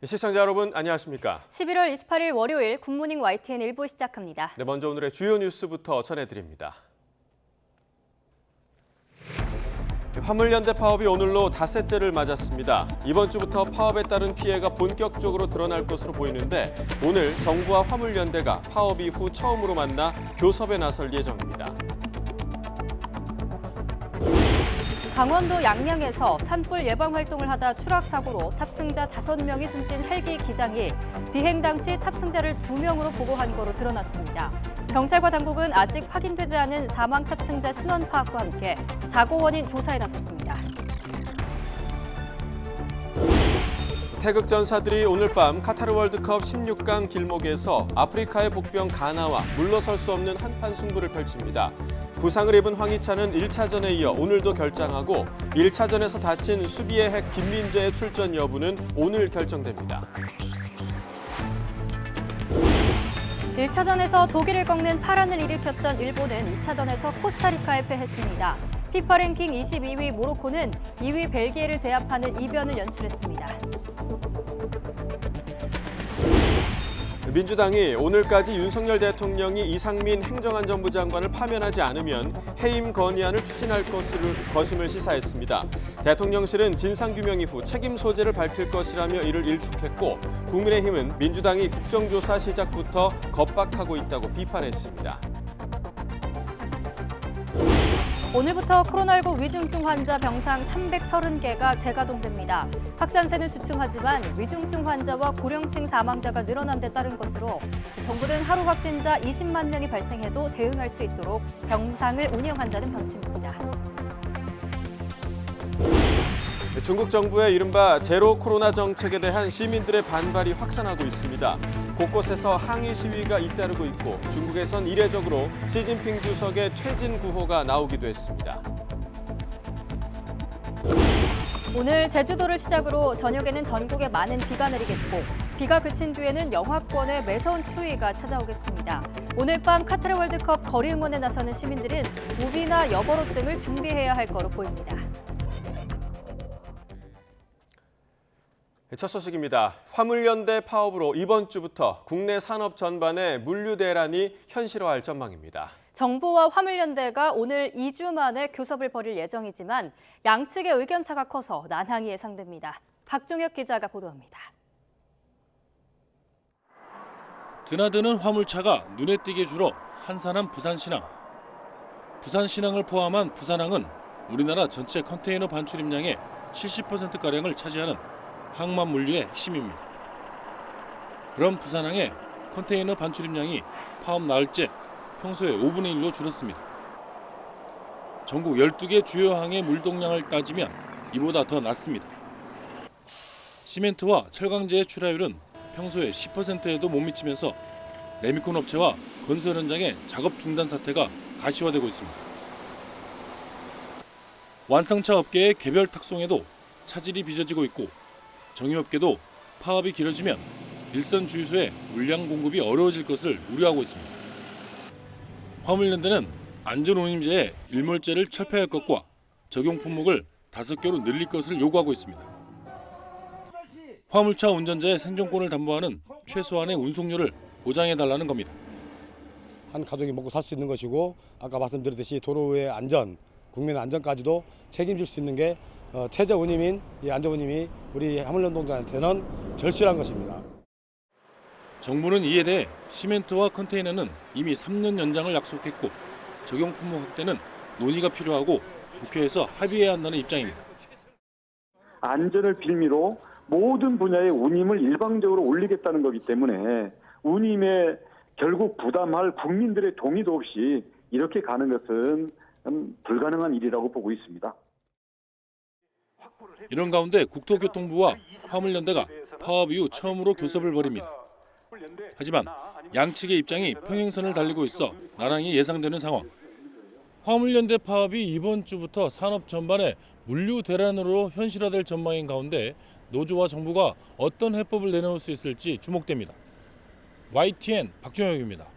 시청자 여러분 안녕하십니까? 11월 28일 월요일 굿모닝 YTN 1부 시작합니다. 네, 먼저 오늘의 주요 뉴스부터 전해드립니다. 화물연대 파업이 오늘로 닷새째를 맞았습니다. 이번 주부터 파업에 따른 피해가 본격적으로 드러날 것으로 보이는데 오늘 정부와 화물연대가 파업 이후 처음으로 만나 교섭에 나설 예정입니다. 강원도 양양에서 산불 예방 활동을 하다 추락 사고로 탑승자 5명이 숨진 헬기 기장이 비행 당시 탑승자를 2명으로 보고한 거로 드러났습니다. 경찰과 당국은 아직 확인되지 않은 사망 탑승자 신원 파악과 함께 사고 원인 조사에 나섰습니다. 태극 전사들이 오늘 밤 카타르 월드컵 16강 길목에서 아프리카의 복병 가나와 물러설 수 없는 한판 승부를 펼칩니다. 부상을 입은 황희찬은 1차전에 이어 오늘도 결장하고 1차전에서 다친 수비의 핵 김민재의 출전 여부는 오늘 결정됩니다. 1차전에서 독일을 꺾는 파란을 일으켰던 일본은 2차전에서 코스타리카에 패했습니다. 피파 랭킹 22위 모로코는 2위 벨기에를 제압하는 이변을 연출했습니다. 민주당이 오늘까지 윤석열 대통령이 이상민 행정안전부 장관을 파면하지 않으면 해임 건의안을 추진할 것임을 시사했습니다. 대통령실은 진상규명 이후 책임 소재를 밝힐 것이라며 이를 일축했고 국민의힘은 민주당이 국정조사 시작부터 겁박하고 있다고 비판했습니다. 오늘부터 코로나19 위중증 환자 병상 330개가 재가동됩니다. 확산세는 주춤하지만 위중증 환자와 고령층 사망자가 늘어난 데 따른 것으로 정부는 하루 확진자 20만 명이 발생해도 대응할 수 있도록 병상을 운영한다는 방침입니다. 중국 정부의 이른바 제로 코로나 정책에 대한 시민들의 반발이 확산하고 있습니다. 곳곳에서 항의 시위가 잇따르고 있고 중국에선 이례적으로 시진핑 주석의 퇴진 구호가 나오기도 했습니다. 오늘 제주도를 시작으로 저녁에는 전국에 많은 비가 내리겠고 비가 그친 뒤에는 영하권에 매서운 추위가 찾아오겠습니다. 오늘 밤 카타르 월드컵 거리 응원에 나서는 시민들은 우비나 여벌옷 등을 준비해야 할 거로 보입니다. 첫 소식입니다. 화물연대 파업으로 이번 주부터 국내 산업 전반의 물류 대란이 현실화할 전망입니다. 정부와 화물연대가 오늘 2주 만에 교섭을 벌일 예정이지만 양측의 의견차가 커서 난항이 예상됩니다. 박종혁 기자가 보도합니다. 드나드는 화물차가 눈에 띄게 줄어 한산한 부산신항. 부산신항을 포함한 부산항은 우리나라 전체 컨테이너 반출입량의 70%가량을 차지하는 항만 물류의 핵심입니다. 그럼 부산항의 컨테이너 반출입량이 파업 나흘째 평소의 5분의 1로 줄었습니다. 전국 12개 주요 항의 물동량을 따지면 이보다 더 낮습니다. 시멘트와 철강제의 출하율은 평소의 10%에도 못 미치면서 레미콘 업체와 건설 현장의 작업 중단 사태가 가시화되고 있습니다. 완성차 업계의 개별 탁송에도 차질이 빚어지고 있고 정유업계도 파업이 길어지면 일선 주유소에 물량 공급이 어려워질 것을 우려하고 있습니다. 화물연대는 안전운임제에 일몰제를 철폐할 것과 적용 품목을 5개로 늘릴 것을 요구하고 있습니다. 화물차 운전자의 생존권을 담보하는 최소한의 운송료를 보장해달라는 겁니다. 한 가족이 먹고 살 수 있는 것이고 아까 말씀드렸듯이 도로의 안전, 국민의 안전까지도 책임질 수 있는 게 최저 운임인 이 안전운임이 우리 화물연동자한테는 절실한 것입니다. 정부는 이에 대해 시멘트와 컨테이너는 이미 3년 연장을 약속했고 적용 품목 확대는 논의가 필요하고 국회에서 합의해야 한다는 입장입니다. 안전을 빌미로 모든 분야의 운임을 일방적으로 올리겠다는 거기 때문에 운임에 결국 부담할 국민들의 동의도 없이 이렇게 가는 것은 불가능한 일이라고 보고 있습니다. 이런 가운데 국토교통부와 화물연대가 파업 이후 처음으로 교섭을 벌입니다. 하지만 양측의 입장이 평행선을 달리고 있어 난항이 예상되는 상황. 화물연대 파업이 이번 주부터 산업 전반의 물류 대란으로 현실화될 전망인 가운데 노조와 정부가 어떤 해법을 내놓을 수 있을지 주목됩니다. YTN 박종혁입니다.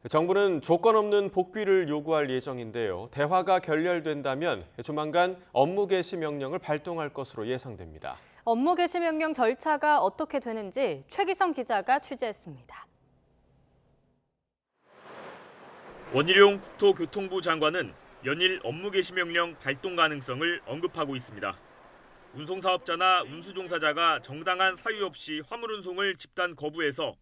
정부는 조건 없는 복귀를 요구할 예정인데요. 대화가 결렬된다면 조만간 업무 개시 명령을 발동할 것으로 예상됩니다. 업무 개시 명령 절차가 어떻게 되는지 최기성 기자가 취재했습니다. 원희룡 국토교통부 장관은 연일 업무 개시 명령 발동 가능성을 언급하고 있습니다. 운송사업자나 운수종사자가 정당한 사유 없이 화물운송을 집단 거부해서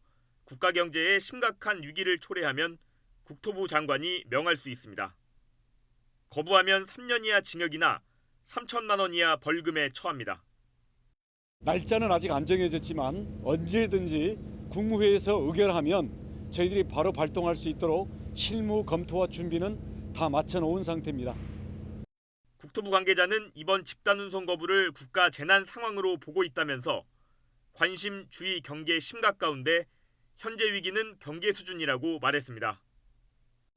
국가 경제에 심각한 위기를 초래하면 국토부 장관이 명할 수 있습니다. 거부하면 3년 이하 징역이나 3천만 원 이하 벌금에 처합니다. 날짜는 아직 안 정해졌지만 언제든지 국무회의에서 의결하면 저희들이 바로 발동할 수 있도록 실무 검토와 준비는 다 마쳐놓은 상태입니다. 국토부 관계자는 이번 집단운송 거부를 국가 재난 상황으로 보고 있다면서 관심, 주의, 경계 심각 가운데 현재 위기는 경계 수준이라고 말했습니다.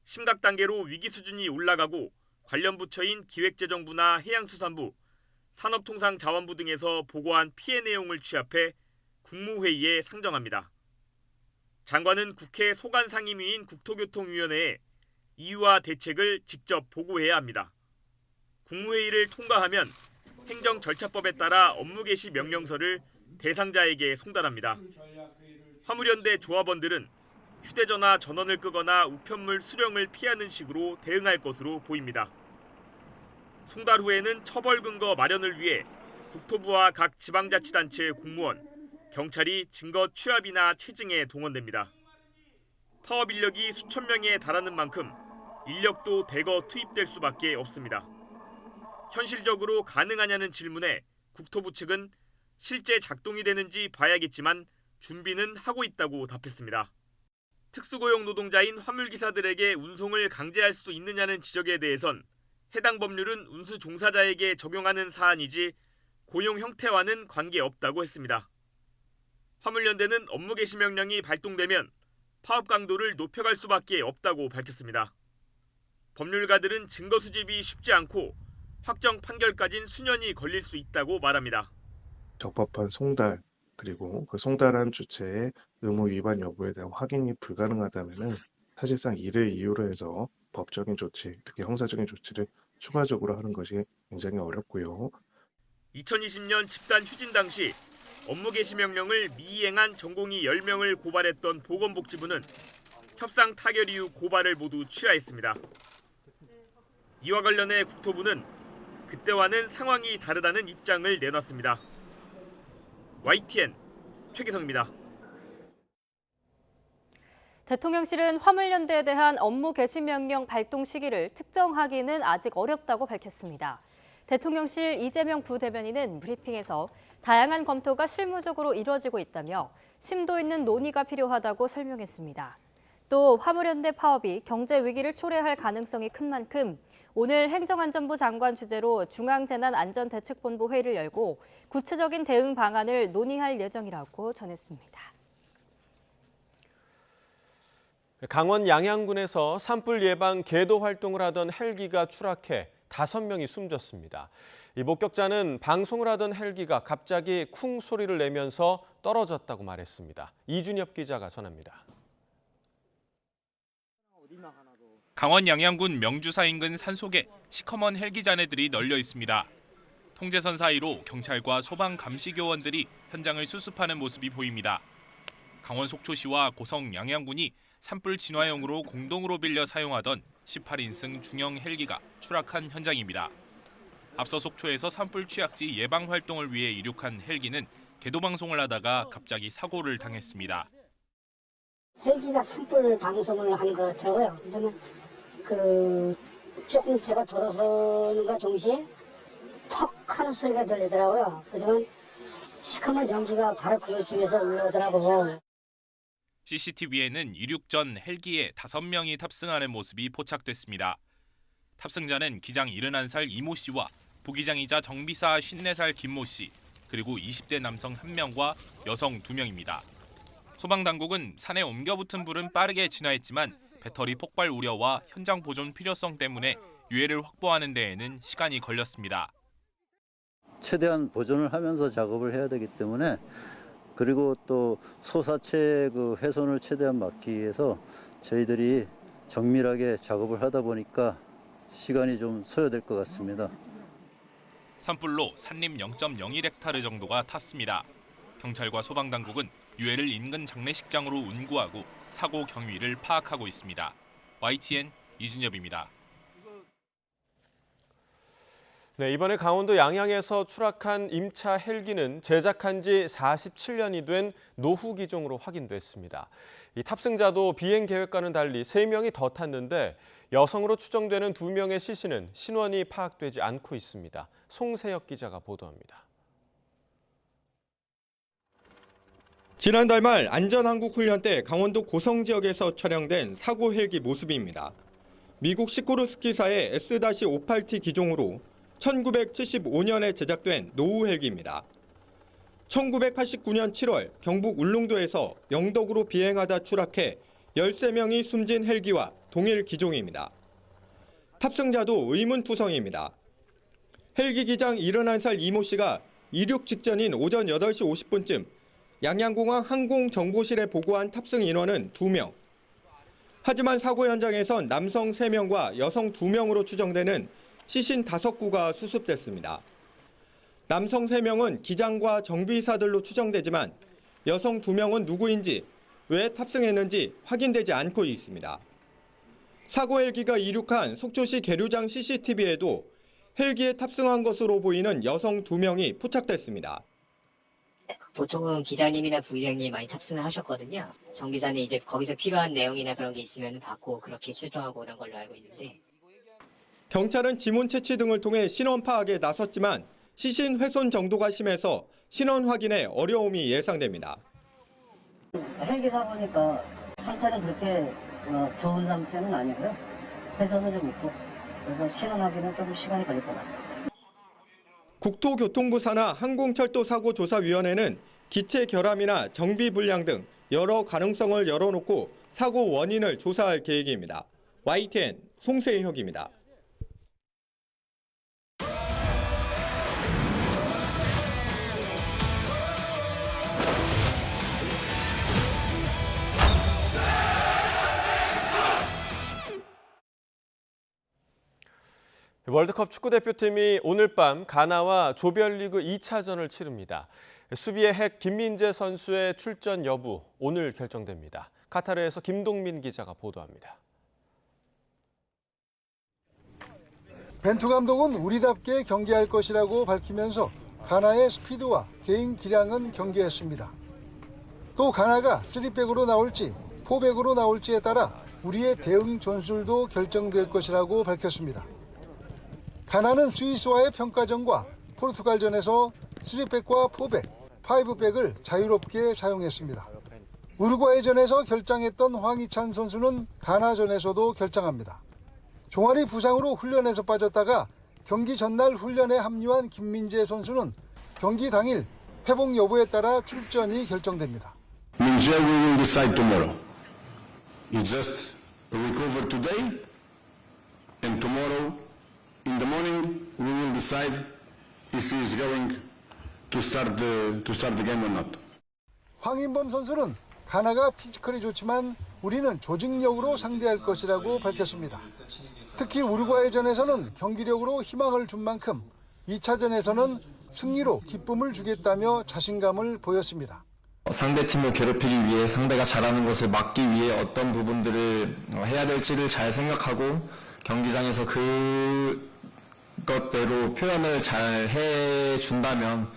심각 단계로 위기 수준이 올라가고 관련 부처인 기획재정부나 해양수산부, 산업통상자원부 등에서 보고한 피해 내용을 취합해 국무회의에 상정합니다. 장관은 국회 소관상임위인 국토교통위원회에 이유와 대책을 직접 보고해야 합니다. 국무회의를 통과하면 행정절차법에 따라 업무 개시 명령서를 대상자에게 송달합니다. 화물연대 조합원들은 휴대전화 전원을 끄거나 우편물 수령을 피하는 식으로 대응할 것으로 보입니다. 송달 후에는 처벌 근거 마련을 위해 국토부와 각 지방자치단체의 공무원, 경찰이 증거 취합이나 체증에 동원됩니다. 파업 인력이 수천 명에 달하는 만큼 인력도 대거 투입될 수밖에 없습니다. 현실적으로 가능하냐는 질문에 국토부 측은 실제 작동이 되는지 봐야겠지만 준비는 하고 있다고 답했습니다. 특수고용 노동자인 화물기사들에게 운송을 강제할 수 있느냐는 지적에 대해선 해당 법률은 운수 종사자에게 적용하는 사안이지 고용 형태와는 관계없다고 했습니다. 화물연대는 업무 개시 명령이 발동되면 파업 강도를 높여갈 수밖에 없다고 밝혔습니다. 법률가들은 증거 수집이 쉽지 않고 확정 판결까진 수년이 걸릴 수 있다고 말합니다. 적법한 송달 그리고 그 송달한 주체의 의무 위반 여부에 대한 확인이 불가능하다면은 사실상 이를 이유로 해서 법적인 조치, 특히 형사적인 조치를 추가적으로 하는 것이 굉장히 어렵고요. 2020년 집단 휴진 당시 업무 개시 명령을 미이행한 전공의 10명을 고발했던 보건복지부는 협상 타결 이후 고발을 모두 취하했습니다. 이와 관련해 국토부는 그때와는 상황이 다르다는 입장을 내놨습니다. YTN 최기성입니다. 대통령실은 화물연대에 대한 업무 개시 명령 발동 시기를 특정하기는 아직 어렵다고 밝혔습니다. 대통령실 이재명 부대변인은 브리핑에서 다양한 검토가 실무적으로 이루어지고 있다며 심도 있는 논의가 필요하다고 설명했습니다. 또 화물연대 파업이 경제 위기를 초래할 가능성이 큰 만큼 오늘 행정안전부 장관 주재로 중앙재난안전대책본부 회의를 열고 구체적인 대응 방안을 논의할 예정이라고 전했습니다. 강원 양양군에서 산불 예방 계도 활동을 하던 헬기가 추락해 5명이 숨졌습니다. 이 목격자는 방송을 하던 헬기가 갑자기 쿵 소리를 내면서 떨어졌다고 말했습니다. 이준엽 기자가 전합니다. 강원 양양군 명주사 인근 산속에 시커먼 헬기 잔해들이 널려 있습니다. 통제선 사이로 경찰과 소방 감시교원들이 현장을 수습하는 모습이 보입니다. 강원 속초시와 고성 양양군이 산불 진화용으로 공동으로 빌려 사용하던 18인승 중형 헬기가 추락한 현장입니다. 앞서 속초에서 산불 취약지 예방 활동을 위해 이륙한 헬기는 계도 방송을 하다가 갑자기 사고를 당했습니다. 헬기가 산불 방송을 한 것 같더라고요. 그러면 조금 제가 돌아서는과 동시에 퍽 하는 소리가 들리더라고요. 그러면 시커먼 연기가 바로 그 주위에서 올라오더라고요. CCTV에는 이륙 전 헬기에 5명이 탑승하는 모습이 포착됐습니다. 탑승자는 기장 71살 이모 씨와 부기장이자 정비사 54살 김모 씨, 그리고 20대 남성 1명과 여성 2명입니다. 소방당국은 산에 옮겨붙은 불은 빠르게 진화했지만 배터리 폭발 우려와 현장 보존 필요성 때문에 유해를 확보하는 데에는 시간이 걸렸습니다. 최대한 보존을 하면서 작업을 해야 되기 때문에 그리고 또 소사체 훼손을 최대한 막기 위해서 저희들이 정밀하게 작업을 하다 보니까 시간이 좀 소요될 것 같습니다. 산불로 산림 0.01헥타르 정도가 탔습니다. 경찰과 소방당국은 유해를 인근 장례식장으로 운구하고 사고 경위를 파악하고 있습니다. YTN 이준엽입니다. 네, 이번에 강원도 양양에서 추락한 임차 헬기는 제작한 지 47년이 된 노후 기종으로 확인됐습니다. 이 탑승자도 비행 계획과는 달리 3명이 더 탔는데 여성으로 추정되는 2명의 시신은 신원이 파악되지 않고 있습니다. 송세혁 기자가 보도합니다. 지난달 말 안전항공훈련 때 강원도 고성 지역에서 촬영된 사고 헬기 모습입니다. 미국 시코르스키사의 S-58T 기종으로 1975년에 제작된 노후 헬기입니다. 1989년 7월 경북 울릉도에서 영덕으로 비행하다 추락해 13명이 숨진 헬기와 동일 기종입니다. 탑승자도 의문투성입니다. 헬기 기장 71살 이모 씨가 이륙 직전인 오전 8시 50분쯤 양양공항 항공정보실에 보고한 탑승 인원은 2명. 하지만 사고 현장에선 남성 3명과 여성 2명으로 추정되는 시신 5구가 수습됐습니다. 남성 3명은 기장과 정비사들로 추정되지만 여성 2명은 누구인지, 왜 탑승했는지 확인되지 않고 있습니다. 사고 헬기가 이륙한 속초시 계류장 CCTV에도 헬기에 탑승한 것으로 보이는 여성 2명이 포착됐습니다. 보통은 기장님이나 부기장님이 많이 탑승을 하셨거든요. 정비사는 이제 거기서 필요한 내용이나 그런 게 있으면 받고 그렇게 출동하고 그런 걸로 알고 있는데. 경찰은 지문 채취 등을 통해 신원 파악에 나섰지만 시신 훼손 정도가 심해서 신원 확인에 어려움이 예상됩니다. 헬기 사고니까 상태는 그렇게 좋은 상태는 아니고요. 훼손은 좀 있고 그래서 신원 확인은 좀 시간이 걸릴 것 같습니다. 국토교통부 산하 항공철도사고조사위원회는 기체 결함이나 정비 불량 등 여러 가능성을 열어놓고 사고 원인을 조사할 계획입니다. YTN 송세혁입니다. 월드컵 축구대표팀이 오늘 밤 가나와 조별리그 2차전을 치릅니다. 수비의 핵 김민재 선수의 출전 여부 오늘 결정됩니다. 카타르에서 김동민 기자가 보도합니다. 벤투 감독은 우리답게 경기할 것이라고 밝히면서 가나의 스피드와 개인 기량은 경계했습니다. 또 가나가 3백으로 나올지 4백으로 나올지에 따라 우리의 대응 전술도 결정될 것이라고 밝혔습니다. 가나는 스위스와의 평가전과 포르투갈전에서 3백과 4백, 5백을 자유롭게 사용했습니다. 우루과이전에서 결장했던 황희찬 선수는 가나전에서도 결장합니다. 종아리 부상으로 훈련에서 빠졌다가 경기 전날 훈련에 합류한 김민재 선수는 경기 당일 회복 여부에 따라 출전이 결정됩니다. Minje will decide tomorrow. You just recover today and tomorrow in the morning, we will decide if he is going to start the game or not. 황인범 선수는 가나가 피지컬이 좋지만 우리는 조직력으로 상대할 것이라고 밝혔습니다. 특히 우루과이전에서는 경기력으로 희망을 준 만큼 2차전에서는 승리로 기쁨을 주겠다며 자신감을 보였습니다. 상대팀을 괴롭히기 위해 상대가 잘하는 것을 막기 위해 어떤 부분들을 해야 될지를 잘 생각하고 경기장에서 그것대로 표현을 잘 해준다면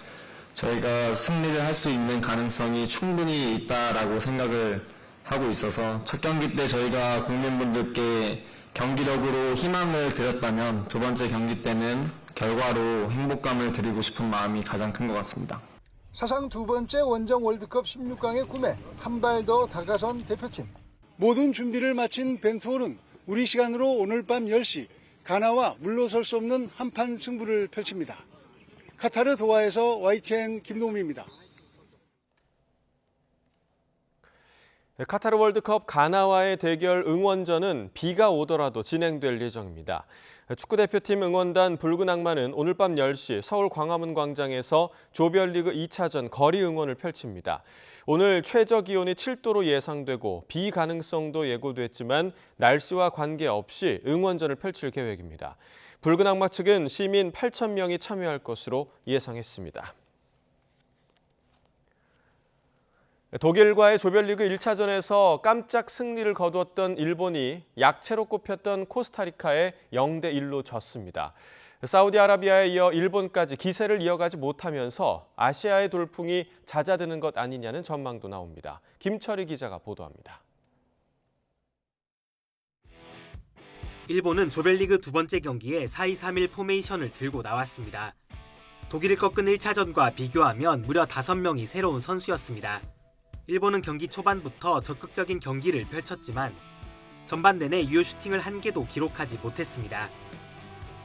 저희가 승리를 할 수 있는 가능성이 충분히 있다라고 생각을 하고 있어서 첫 경기 때 저희가 국민분들께 경기력으로 희망을 드렸다면 두 번째 경기 때는 결과로 행복감을 드리고 싶은 마음이 가장 큰 것 같습니다. 사상 두 번째 원정 월드컵 16강의 꿈에 한 발 더 다가선 대표팀. 모든 준비를 마친 벤투호는 우리 시간으로 오늘 밤 10시 가나와 물러설 수 없는 한판 승부를 펼칩니다. 카타르 도하에서 YTN 김동민입니다. 카타르 월드컵 가나와의 대결 응원전은 비가 오더라도 진행될 예정입니다. 축구대표팀 응원단 붉은 악마는 오늘 밤 10시 서울 광화문 광장에서 조별리그 2차전 거리 응원을 펼칩니다. 오늘 최저 기온이 7도로 예상되고 비 가능성도 예고됐지만 날씨와 관계없이 응원전을 펼칠 계획입니다. 붉은 악마 측은 시민 8,000명이 참여할 것으로 예상했습니다. 독일과의 조별리그 1차전에서 깜짝 승리를 거두었던 일본이 약체로 꼽혔던 코스타리카에 0대1로 졌습니다. 사우디아라비아에 이어 일본까지 기세를 이어가지 못하면서 아시아의 돌풍이 잦아드는 것 아니냐는 전망도 나옵니다. 김철희 기자가 보도합니다. 일본은 조별리그 두 번째 경기에 4-2-3-1 포메이션을 들고 나왔습니다. 독일을 꺾은 1차전과 비교하면 무려 5명이 새로운 선수였습니다. 일본은 경기 초반부터 적극적인 경기를 펼쳤지만 전반 내내 유효 슈팅을 한 개도 기록하지 못했습니다.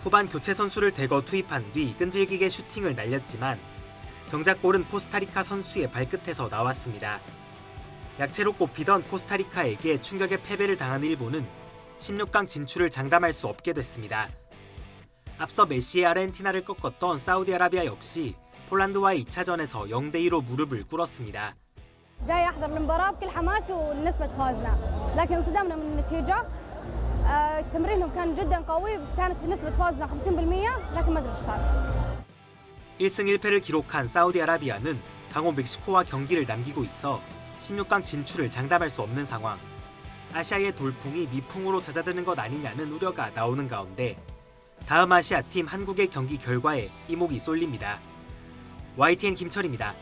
후반 교체 선수를 대거 투입한 뒤 끈질기게 슈팅을 날렸지만 정작 골은 코스타리카 선수의 발끝에서 나왔습니다. 약체로 꼽히던 코스타리카에게 충격의 패배를 당한 일본은 16강 진출을 장담할 수 없게 됐습니다. 앞서 메시의 아르헨티나를 꺾었던 사우디아라비아 역시 폴란드와의 2차전에서 0대2로 무릎을 꿇었습니다. جاي احضر المباراه بكل حماس ونسبه فوزنا لكن انصدمنا من النتيجه تمرينهم كان جدا قوي كانت نسبه فوزنا 50% لكن ما ادري ايش صار 1승 1패를 기록한 사우디아라비아는 강호 멕시코와 경기를 남기고 있어 16강 진출을 장담할 수 없는 상황. 아시아의 돌풍이 미풍으로 잦아드는 것 아니냐는 우려가 나오는 가운데 다음 아시아팀 한국의 경기 결과에 이목이 쏠립니다. YTN 김철입니다.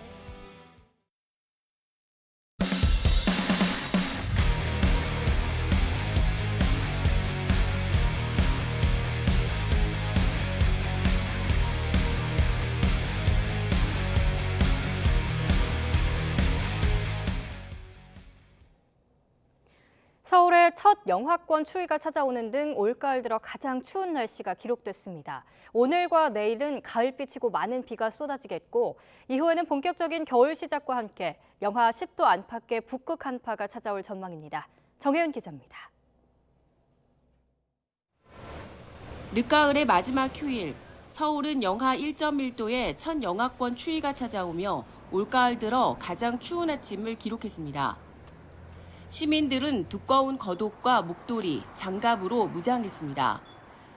서울의 첫 영하권 추위가 찾아오는 등 올가을 들어 가장 추운 날씨가 기록됐습니다. 오늘과 내일은 가을비치고 많은 비가 쏟아지겠고 이후에는 본격적인 겨울 시작과 함께 영하 10도 안팎의 북극 한파가 찾아올 전망입니다. 정혜윤 기자입니다. 늦가을의 마지막 휴일, 서울은 영하 1.1도의 첫 영하권 추위가 찾아오며 올가을 들어 가장 추운 아침을 기록했습니다. 시민들은 두꺼운 겉옷과 목도리, 장갑으로 무장했습니다.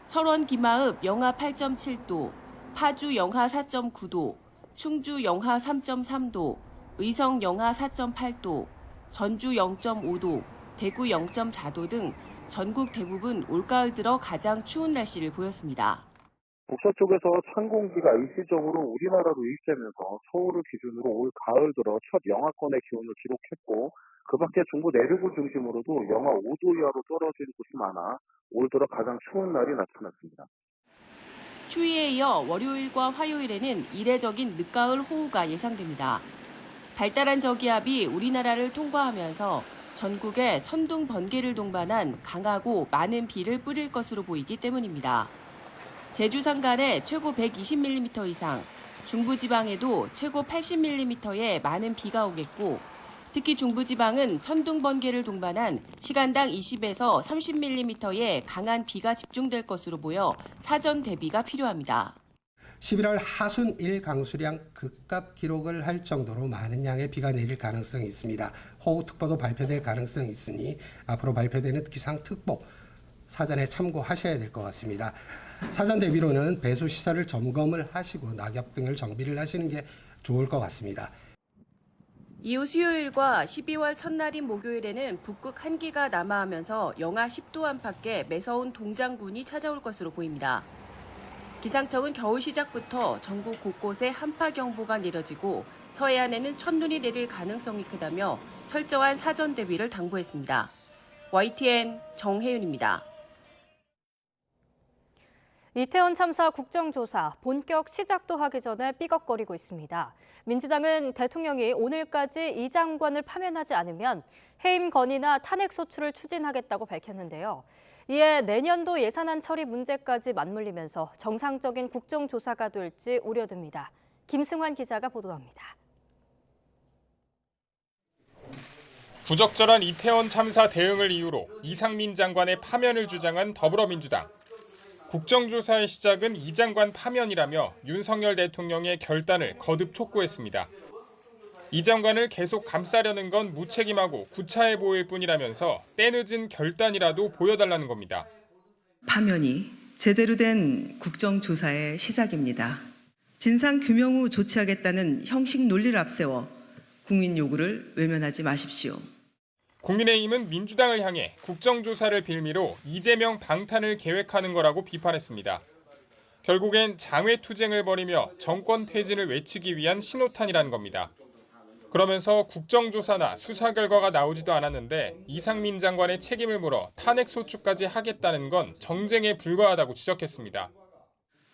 철원 김하읍 영하 8.7도, 파주 영하 4.9도, 충주 영하 3.3도, 의성 영하 4.8도, 전주 0.5도, 대구 0.4도 등 전국 대부분 올가을 들어 가장 추운 날씨를 보였습니다. 북서쪽에서 찬 공기가 일시적으로 우리나라로 유입되면서 서울을 기준으로 올 가을 들어 첫 영하권의 기온을 기록했고 그 밖에 중부 내륙을 중심으로도 영하 5도 이하로 떨어진 곳이 많아 올 들어 가장 추운 날이 나타났습니다. 추위에 이어 월요일과 화요일에는 이례적인 늦가을 호우가 예상됩니다. 발달한 저기압이 우리나라를 통과하면서 전국에 천둥, 번개를 동반한 강하고 많은 비를 뿌릴 것으로 보이기 때문입니다. 제주 산간에 최고 120mm 이상, 중부지방에도 최고 80mm의 많은 비가 오겠고 특히 중부지방은 천둥, 번개를 동반한 시간당 20에서 30mm의 강한 비가 집중될 것으로 보여 사전 대비가 필요합니다. 11월 하순 1강수량 급값 기록을 할 정도로 많은 양의 비가 내릴 가능성이 있습니다. 호우특보도 발표될 가능성이 있으니 앞으로 발표되는 기상특보 사전에 참고하셔야 될 것 같습니다. 사전 대비로는 배수 시설을 점검을 하시고 낙엽 등을 정비를 하시는 게 좋을 것 같습니다. 이후 수요일과 12월 첫날인 목요일에는 북극 한기가 남하하면서 영하 10도 안팎의 매서운 동장군이 찾아올 것으로 보입니다. 기상청은 겨울 시작부터 전국 곳곳에 한파경보가 내려지고 서해안에는 첫눈이 내릴 가능성이 크다며 철저한 사전 대비를 당부했습니다. YTN 정혜윤입니다. 이태원 참사 국정조사 본격 시작도 하기 전에 삐걱거리고 있습니다. 민주당은 대통령이 오늘까지 이 장관을 파면하지 않으면 해임 건의나 탄핵 소추를 추진하겠다고 밝혔는데요. 이에 내년도 예산안 처리 문제까지 맞물리면서 정상적인 국정조사가 될지 우려됩니다. 김승환 기자가 보도합니다. 부적절한 이태원 참사 대응을 이유로 이상민 장관의 파면을 주장한 더불어민주당. 국정조사의 시작은 이 장관 파면이라며 윤석열 대통령의 결단을 거듭 촉구했습니다. 이 장관을 계속 감싸려는 건 무책임하고 구차해 보일 뿐이라면서 때늦은 결단이라도 보여달라는 겁니다. 파면이 제대로 된 국정조사의 시작입니다. 진상규명 후 조치하겠다는 형식 논리를 앞세워 국민 요구를 외면하지 마십시오. 국민의힘은 민주당을 향해 국정조사를 빌미로 이재명 방탄을 계획하는 거라고 비판했습니다. 결국엔 장외투쟁을 벌이며 정권 퇴진을 외치기 위한 신호탄이라는 겁니다. 그러면서 국정조사나 수사 결과가 나오지도 않았는데 이상민 장관의 책임을 물어 탄핵소추까지 하겠다는 건 정쟁에 불과하다고 지적했습니다.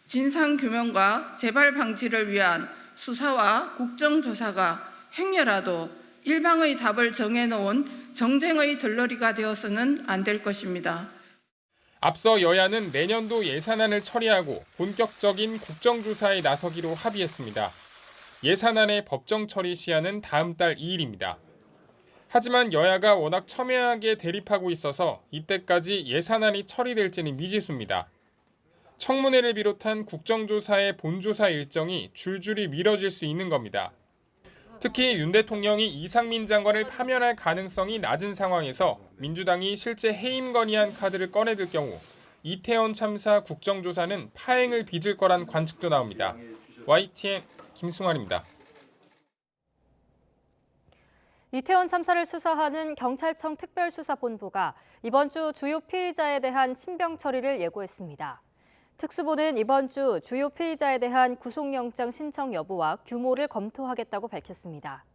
진상규명과 재발 방지를 위한 수사와 국정조사가 행여라도 일방의 답을 정해놓은 정쟁의 들러리가 되어서는 안 될 것입니다. 앞서 여야는 내년도 예산안을 처리하고 본격적인 국정조사에 나서기로 합의했습니다. 예산안의 법정 처리 시한은 다음 달 2일입니다. 하지만 여야가 워낙 첨예하게 대립하고 있어서 이때까지 예산안이 처리될지는 미지수입니다. 청문회를 비롯한 국정조사의 본조사 일정이 줄줄이 미뤄질 수 있는 겁니다. 특히 윤 대통령이 이상민 장관을 파면할 가능성이 낮은 상황에서 민주당이 실제 해임 건의안 카드를 꺼내들 경우 이태원 참사 국정조사는 파행을 빚을 거란 관측도 나옵니다. YTN 김승환입니다. 이태원 참사를 수사하는 경찰청 특별수사본부가 이번 주 주요 피의자에 대한 신병 처리를 예고했습니다. 특수본은 이번 주 주요 피의자에 대한 구속영장 신청 여부와 규모를 검토하겠다고 밝혔습니다.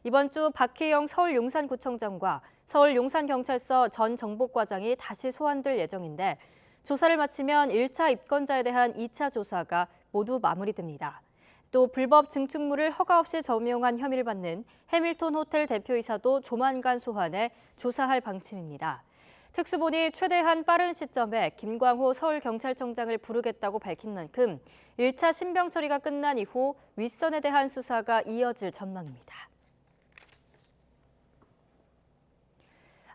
이번 주 박희영 서울용산구청장과 서울용산경찰서 전 정복과장이 다시 소환될 예정인데 조사를 마치면 1차 입건자에 대한 2차 조사가 모두 마무리됩니다. 또 불법 증축물을 허가 없이 점용한 혐의를 받는 해밀턴 호텔 대표이사도 조만간 소환해 조사할 방침입니다. 특수본이 최대한 빠른 시점에 김광호 서울경찰청장을 부르겠다고 밝힌 만큼 1차 신병 처리가 끝난 이후 윗선에 대한 수사가 이어질 전망입니다.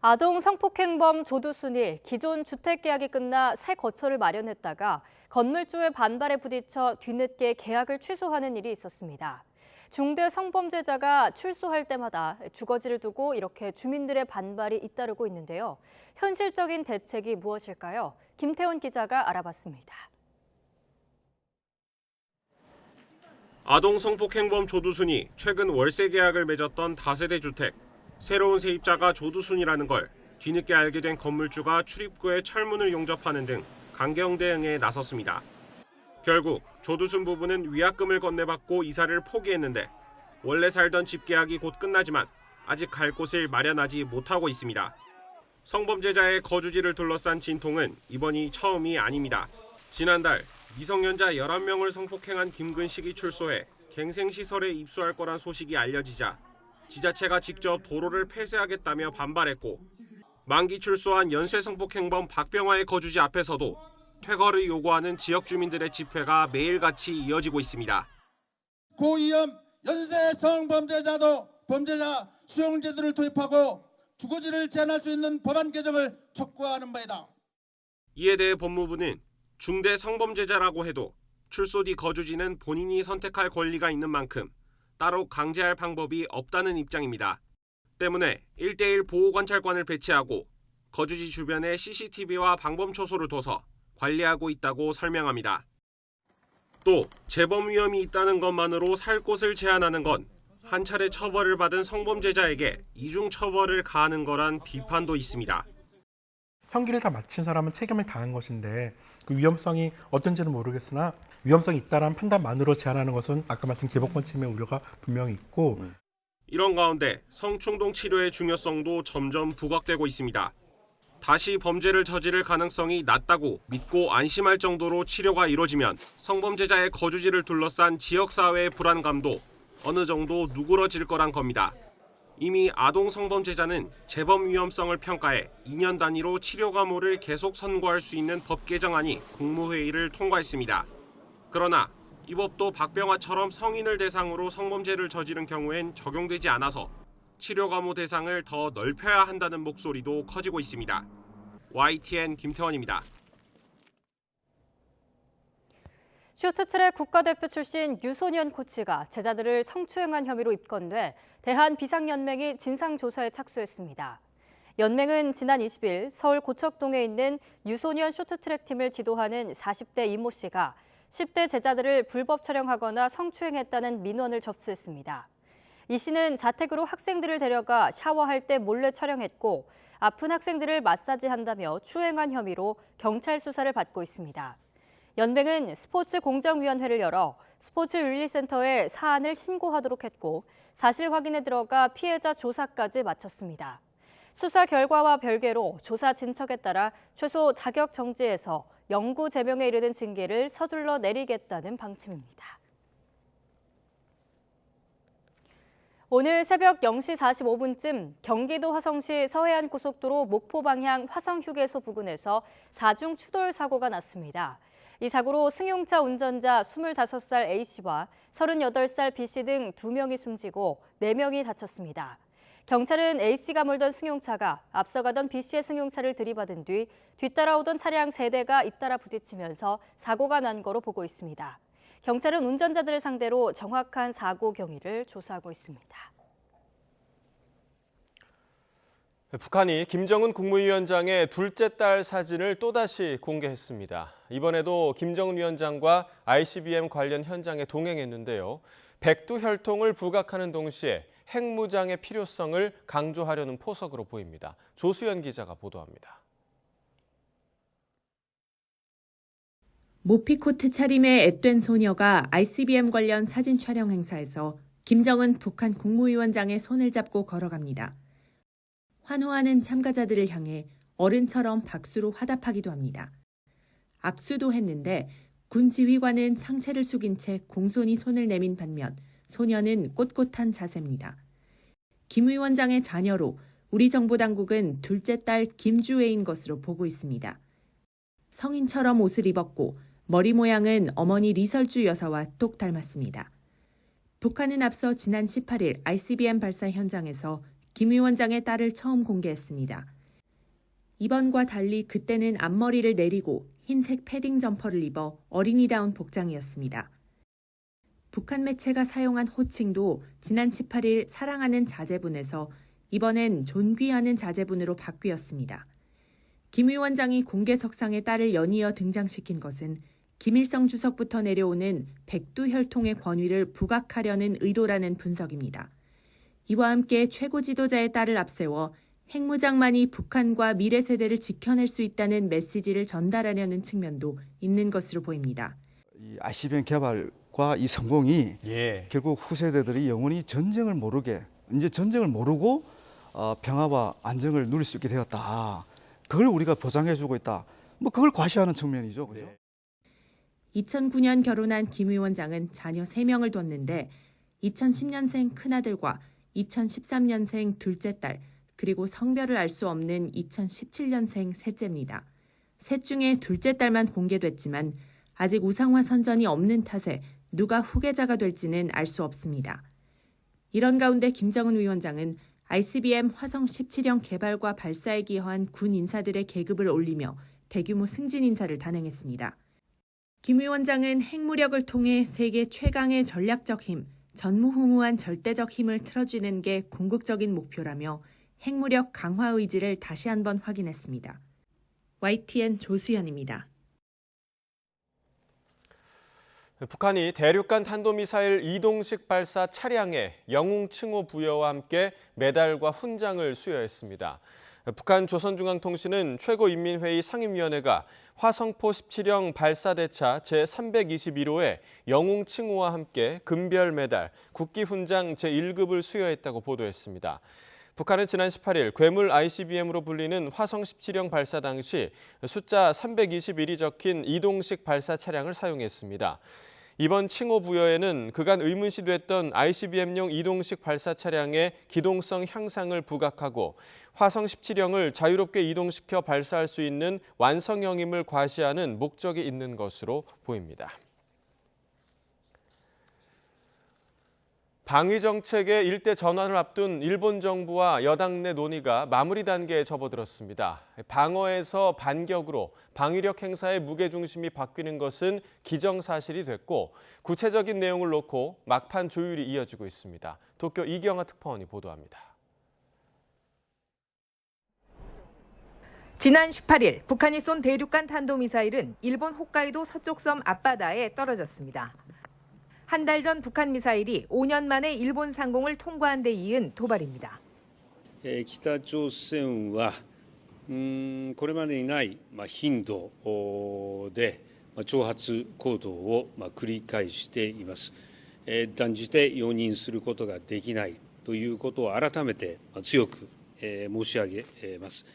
아동 성폭행범 조두순이 기존 주택계약이 끝나 새 거처를 마련했다가 건물주의 반발에 부딪혀 뒤늦게 계약을 취소하는 일이 있었습니다. 중대 성범죄자가 출소할 때마다 주거지를 두고 이렇게 주민들의 반발이 잇따르고 있는데요. 현실적인 대책이 무엇일까요? 김태원 기자가 알아봤습니다. 아동 성폭행범 조두순이 최근 월세 계약을 맺었던 다세대 주택. 새로운 세입자가 조두순이라는 걸 뒤늦게 알게 된 건물주가 출입구에 철문을 용접하는 등 강경 대응에 나섰습니다. 결국 조두순 부부는 위약금을 건네받고 이사를 포기했는데 원래 살던 집 계약이 곧 끝나지만 아직 갈 곳을 마련하지 못하고 있습니다. 성범죄자의 거주지를 둘러싼 진통은 이번이 처음이 아닙니다. 지난달 미성년자 11명을 성폭행한 김근식이 출소해 갱생시설에 입소할 거란 소식이 알려지자 지자체가 직접 도로를 폐쇄하겠다며 반발했고 만기 출소한 연쇄 성폭행범 박병화의 거주지 앞에서도 퇴거를 요구하는 지역 주민들의 집회가 매일같이 이어지고 있습니다. 고위험 연쇄 성범죄자도 범죄자 수용제도를 도입하고 주거지를 제한할 수 있는 법안 개정을 촉구하는 바이다. 이에 대해 법무부는 중대 성범죄자라고 해도 출소 뒤 거주지는 본인이 선택할 권리가 있는 만큼 따로 강제할 방법이 없다는 입장입니다. 때문에 1:1 보호관찰관을 배치하고 거주지 주변에 CCTV와 방범초소를 둬서 관리하고 있다고 설명합니다. 또 재범 위험이 있다는 것만으로 살 곳을 제한하는 건 한 차례 처벌을 받은 성범죄자에게 이중 처벌을 가하는 거란 비판도 있습니다. 형기를 다 마친 사람은 책임을 다한 것인데 그 위험성이 어떤지는 모르겠으나 위험성이 있다는 판단만으로 제한하는 것은 아까 말씀 기본권 침해 우려가 분명히 있고 이런 가운데 성충동 치료의 중요성도 점점 부각되고 있습니다. 다시 범죄를 저지를 가능성이 낮다고 믿고 안심할 정도로 치료가 이루어지면 성범죄자의 거주지를 둘러싼 지역사회의 불안감도 어느 정도 누그러질 거란 겁니다. 이미 아동 성범죄자는 재범 위험성을 평가해 2년 단위로 치료 감호를 계속 선고할 수 있는 법 개정안이 국무회의를 통과했습니다. 그러나 이 법도 박병화처럼 성인을 대상으로 성범죄를 저지른 경우엔 적용되지 않아서 치료 감호 대상을 더 넓혀야 한다는 목소리도 커지고 있습니다. YTN 김태원입니다. 쇼트트랙 국가대표 출신 유소년 코치가 제자들을 성추행한 혐의로 입건돼 대한비상연맹이 진상조사에 착수했습니다. 연맹은 지난 20일 서울 고척동에 있는 유소년 쇼트트랙 팀을 지도하는 40대 이모 씨가 10대 제자들을 불법 촬영하거나 성추행했다는 민원을 접수했습니다. 이 씨는 자택으로 학생들을 데려가 샤워할 때 몰래 촬영했고 아픈 학생들을 마사지한다며 추행한 혐의로 경찰 수사를 받고 있습니다. 연맹은 스포츠공정위원회를 열어 스포츠윤리센터에 사안을 신고하도록 했고 사실 확인에 들어가 피해자 조사까지 마쳤습니다. 수사 결과와 별개로 조사 진척에 따라 최소 자격 정지에서 영구 제명에 이르는 징계를 서둘러 내리겠다는 방침입니다. 오늘 새벽 0시 45분쯤 경기도 화성시 서해안 고속도로 목포 방향 화성휴게소 부근에서 4중 추돌 사고가 났습니다. 이 사고로 승용차 운전자 25살 A씨와 38살 B씨 등 2명이 숨지고 4명이 다쳤습니다. 경찰은 A씨가 몰던 승용차가 앞서가던 B씨의 승용차를 들이받은 뒤 뒤따라오던 차량 3대가 잇따라 부딪히면서 사고가 난 거로 보고 있습니다. 경찰은 운전자들을 상대로 정확한 사고 경위를 조사하고 있습니다. 북한이 김정은 국무위원장의 둘째 딸 사진을 또다시 공개했습니다. 이번에도 김정은 위원장과 ICBM 관련 현장에 동행했는데요. 백두혈통을 부각하는 동시에 핵무장의 필요성을 강조하려는 포석으로 보입니다. 조수연 기자가 보도합니다. 모피코트 차림의 앳된 소녀가 ICBM 관련 사진 촬영 행사에서 김정은 북한 국무위원장의 손을 잡고 걸어갑니다. 환호하는 참가자들을 향해 어른처럼 박수로 화답하기도 합니다. 악수도 했는데 군 지휘관은 상체를 숙인 채 공손히 손을 내민 반면 소녀는 꼿꼿한 자세입니다. 김 위원장의 자녀로 우리 정보 당국은 둘째 딸 김주애인 것으로 보고 있습니다. 성인처럼 옷을 입었고 머리 모양은 어머니 리설주 여사와 똑 닮았습니다. 북한은 앞서 지난 18일 ICBM 발사 현장에서 김 위원장의 딸을 처음 공개했습니다. 이번과 달리 그때는 앞머리를 내리고 흰색 패딩 점퍼를 입어 어린이다운 복장이었습니다. 북한 매체가 사용한 호칭도 지난 18일 사랑하는 자제분에서 이번엔 존귀하는 자제분으로 바뀌었습니다. 김 위원장이 공개석상에 딸을 연이어 등장시킨 것은 김일성 주석부터 내려오는 백두혈통의 권위를 부각하려는 의도라는 분석입니다. 이와 함께 최고 지도자의 딸을 앞세워 핵무장만이 북한과 미래 세대를 지켜낼 수 있다는 메시지를 전달하려는 측면도 있는 것으로 보입니다. 이 ICBM 개발과 이 성공이 결국 후세대들이 영원히 전쟁을 모르고 평화와 안정을 누릴 수 있게 되었다. 그걸 우리가 보장해주고 있다. 그걸 과시하는 측면이죠. 그죠? 2009년 결혼한 김 위원장은 자녀 3명을 뒀는데 2010년생 큰아들과 2013년생 둘째 딸, 그리고 성별을 알 수 없는 2017년생 셋째입니다. 셋 중에 둘째 딸만 공개됐지만 아직 우상화 선전이 없는 탓에 누가 후계자가 될지는 알 수 없습니다. 이런 가운데 김정은 위원장은 ICBM 화성 17형 개발과 발사에 기여한 군 인사들의 계급을 올리며 대규모 승진 인사를 단행했습니다. 김 위원장은 핵무력을 통해 세계 최강의 전략적 힘, 전무후무한 절대적 힘을 틀어주는 게 궁극적인 목표라며 핵무력 강화 의지를 다시 한번 확인했습니다. YTN 조수연입니다. 북한이 대륙간 탄도미사일 이동식 발사 차량에 영웅 칭호 부여와 함께 메달과 훈장을 수여했습니다. 북한 조선중앙통신은 최고인민회의 상임위원회가 화성포 17형 발사대차 제321호에 영웅 칭호와 함께 금별 메달, 국기훈장 제1급을 수여했다고 보도했습니다. 북한은 지난 18일 괴물 ICBM으로 불리는 화성 17형 발사 당시 숫자 321이 적힌 이동식 발사 차량을 사용했습니다. 이번 칭호 부여에는 그간 의문시됐던 ICBM용 이동식 발사 차량의 기동성 향상을 부각하고 화성 17형을 자유롭게 이동시켜 발사할 수 있는 완성형임을 과시하는 목적이 있는 것으로 보입니다. 방위 정책의 일대 전환을 앞둔 일본 정부와 여당 내 논의가 마무리 단계에 접어들었습니다. 방어에서 반격으로 방위력 행사의 무게중심이 바뀌는 것은 기정사실이 됐고 구체적인 내용을 놓고 막판 조율이 이어지고 있습니다. 도쿄 이경아 특파원이 보도합니다. 지난 18일 북한이 쏜 대륙간 탄도미사일은 일본 홋카이도 서쪽 섬 앞바다에 떨어졌습니다. 한 달 전 북한 미사일이 5년 만에 일본 상공을 통과한 데 이은 도발입니다. 北朝鮮はこれまでにない頻度で挑発行動を繰り返しています。断じて容認することができないということを改めて強く申し上げます。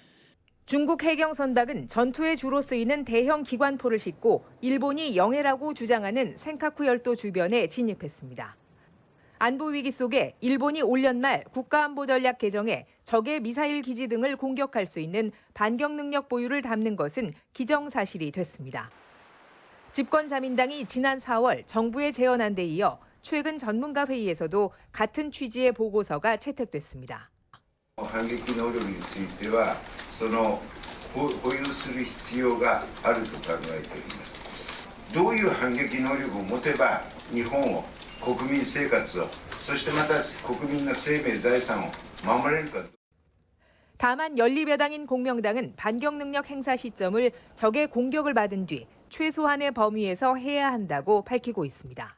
중국 해경선박은 전투에 주로 쓰이는 대형 기관포를 싣고 일본이 영해라고 주장하는 센카쿠 열도 주변에 진입했습니다. 안보 위기 속에 일본이 올 연말 국가안보전략 개정에 적의 미사일 기지 등을 공격할 수 있는 반격 능력 보유를 담는 것은 기정사실이 됐습니다. 집권 자민당이 지난 4월 정부에 제언한 데 이어 최근 전문가 회의에서도 같은 취지의 보고서가 채택됐습니다. 反撃能力については保有する必要があると考えております。どういう反撃能力を持てば日本を国民生活をそしてまた国民の生命財産を守れるか。 다만 연립여당인 공명당은 반격 능력 행사 시점을 적의 공격을 받은 뒤 최소한의 범위에서 해야 한다고 밝히고 있습니다.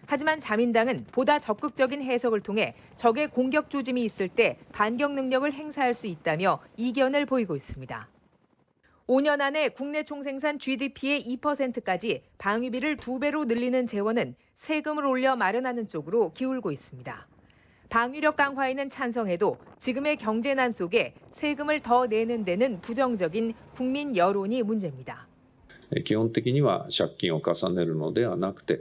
하지만 자민당은 보다 적극적인 해석을 통해 적의 공격 조짐이 있을 때 반격 능력을 행사할 수 있다며 이견을 보이고 있습니다. 5년 안에 국내 총생산 GDP의 2%까지 방위비를 2배로 늘리는 재원은 세금을 올려 마련하는 쪽으로 기울고 있습니다. 방위력 강화에는 찬성해도 지금의 경제난 속에 세금을 더 내는 데는 부정적인 국민 여론이 문제입니다. 基本的には借金を重ねるのではなくて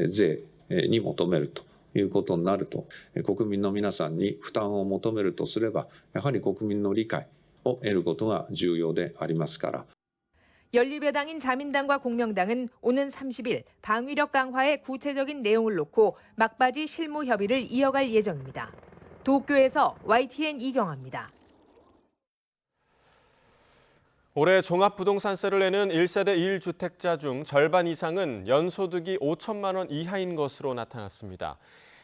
税に求めるということになると国民の皆さんに負担を求めるとすればやはり国民の理解を得ることが重要でありますから。 연립여당인 자민당과 공명당은 오는 30일 방위력 강화의 구체적인 내용을 놓고 막바지 실무 협의를 이어갈 예정입니다. 도쿄에서 YTN 이경아입니다. 올해 종합부동산세를 내는 1세대 1주택자 중 절반 이상은 연소득이 5천만 원 이하인 것으로 나타났습니다.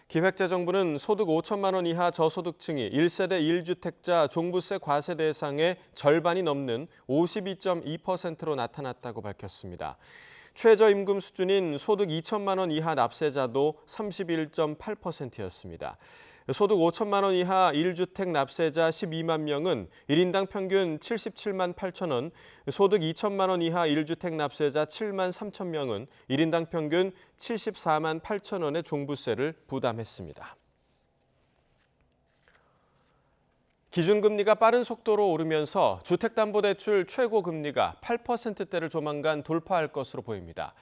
기획재정부는 소득 5천만 원 이하 저소득층이 1세대 1주택자 종부세 과세 대상의 절반이 넘는 52.2%로 나타났다고 밝혔습니다. 최저임금 수준인 소득 2천만 원 이하 납세자도 31.8%였습니다. 소득 5천만 원 이하 1주택 납세자 12만 명은 1인당 평균 77만 8천 원, 소득 2천만 원 이하 1주택 납세자 7만 3천 명은 1인당 평균 74만 8천 원의 종부세를 부담했습니다. 기준금리가 빠른 속도로 오르면서 주택담보대출 최고금리가 8%대를 조만간 돌파할 것으로 보입니다.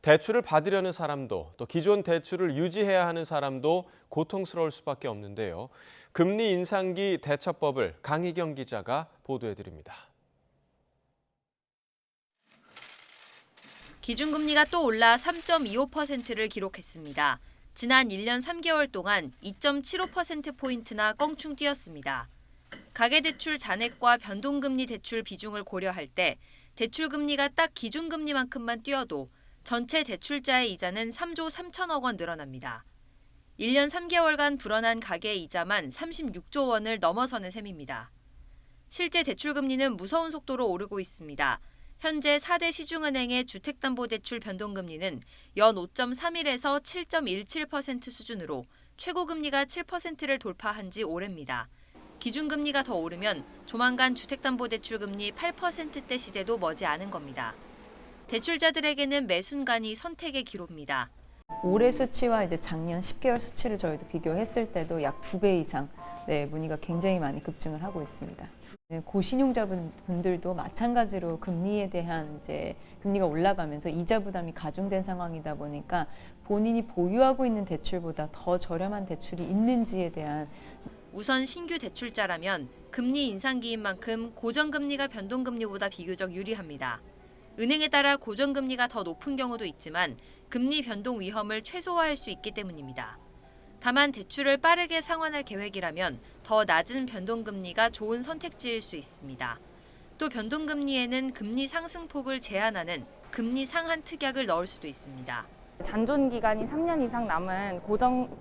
대출을 받으려는 사람도 또 기존 대출을 유지해야 하는 사람도 고통스러울 수밖에 없는데요. 금리 인상기 대처법을 강희경 기자가 보도해드립니다. 기준금리가 또 올라 3.25%를 기록했습니다. 지난 1년 3개월 동안 2.75%포인트나 껑충 뛰었습니다. 가계대출 잔액과 변동금리 대출 비중을 고려할 때 대출금리가 딱 기준금리만큼만 뛰어도 전체 대출자의 이자는 3조 3천억 원 늘어납니다. 1년 3개월간 불어난 가계 이자만 36조 원을 넘어서는 셈입니다. 실제 대출금리는 무서운 속도로 오르고 있습니다. 현재 4대 시중은행의 주택담보대출 변동금리는 연 5.31에서 7.17% 수준으로 최고금리가 7%를 돌파한 지 오래입니다. 기준금리가 더 오르면 조만간 주택담보대출금리 8%대 시대도 머지않은 겁니다. 대출자들에게는 매 순간이 선택의 기로입니다. 올해 수치와 이제 작년 10개월 수치를 저희도 비교했을 때도 약 2배 이상 문의가 굉장히 많이 급증을 하고 있습니다. 고신용자분들도 마찬가지로 금리에 대한 이제 금리가 올라가면서 이자 부담이 가중된 상황이다 보니까 본인이 보유하고 있는 대출보다 더 저렴한 대출이 있는지에 대한 우선 신규 대출자라면 금리 인상기인 만큼 고정금리가 변동금리보다 비교적 유리합니다. 은행에 따라 고정금리가 더 높은 경우도 있지만 금리 변동 위험을 최소화할 수 있기 때문입니다. 다만 대출을 빠르게 상환할 계획이라면 더 낮은 변동금리가 좋은 선택지일 수 있습니다. 또 변동금리에는 금리 상승폭을 제한하는 금리 상한 특약을 넣을 수도 있습니다. 잔존 기간이 3년 이상 남은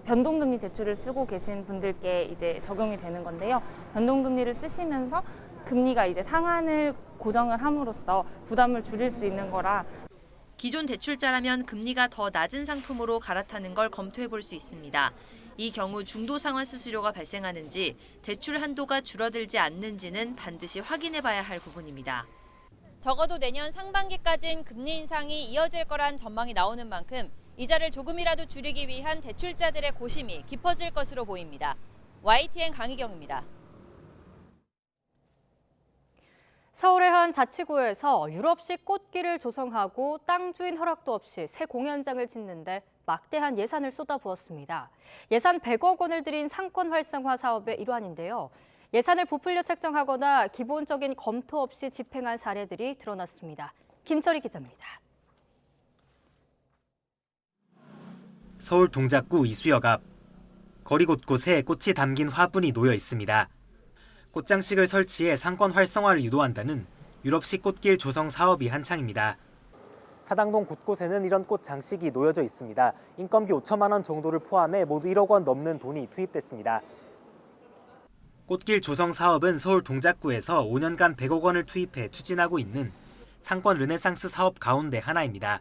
변동금리 대출을 쓰고 계신 분들께 이제 적용이 되는 건데요. 변동금리를 쓰시면서 금리가 이제 상한을 고정을 함으로써 부담을 줄일 수 있는 거라. 기존 대출자라면 금리가 더 낮은 상품으로 갈아타는 걸 검토해 볼 수 있습니다. 이 경우 중도 상환 수수료가 발생하는지 대출 한도가 줄어들지 않는지는 반드시 확인해 봐야 할 부분입니다. 적어도 내년 상반기까지는 금리 인상이 이어질 거란 전망이 나오는 만큼 이자를 조금이라도 줄이기 위한 대출자들의 고심이 깊어질 것으로 보입니다. YTN 강희경입니다. 서울의 한 자치구에서 유럽식 꽃길을 조성하고 땅 주인 허락도 없이 새 공연장을 짓는데 막대한 예산을 쏟아부었습니다. 예산 100억 원을 들인 상권 활성화 사업의 일환인데요. 예산을 부풀려 책정하거나 기본적인 검토 없이 집행한 사례들이 드러났습니다. 김철희 기자입니다. 서울 동작구 이수역 앞. 거리 곳곳에 꽃이 담긴 화분이 놓여 있습니다. 꽃장식을 설치해 상권 활성화를 유도한다는 유럽식 꽃길 조성 사업이 한창입니다. 사당동 곳곳에는 이런 꽃 장식이 놓여져 있습니다. 인건비 5천만 원 정도를 포함해 모두 1억 원 넘는 돈이 투입됐습니다. 꽃길 조성 사업은 서울 동작구에서 5년간 100억 원을 투입해 추진하고 있는 상권 르네상스 사업 가운데 하나입니다.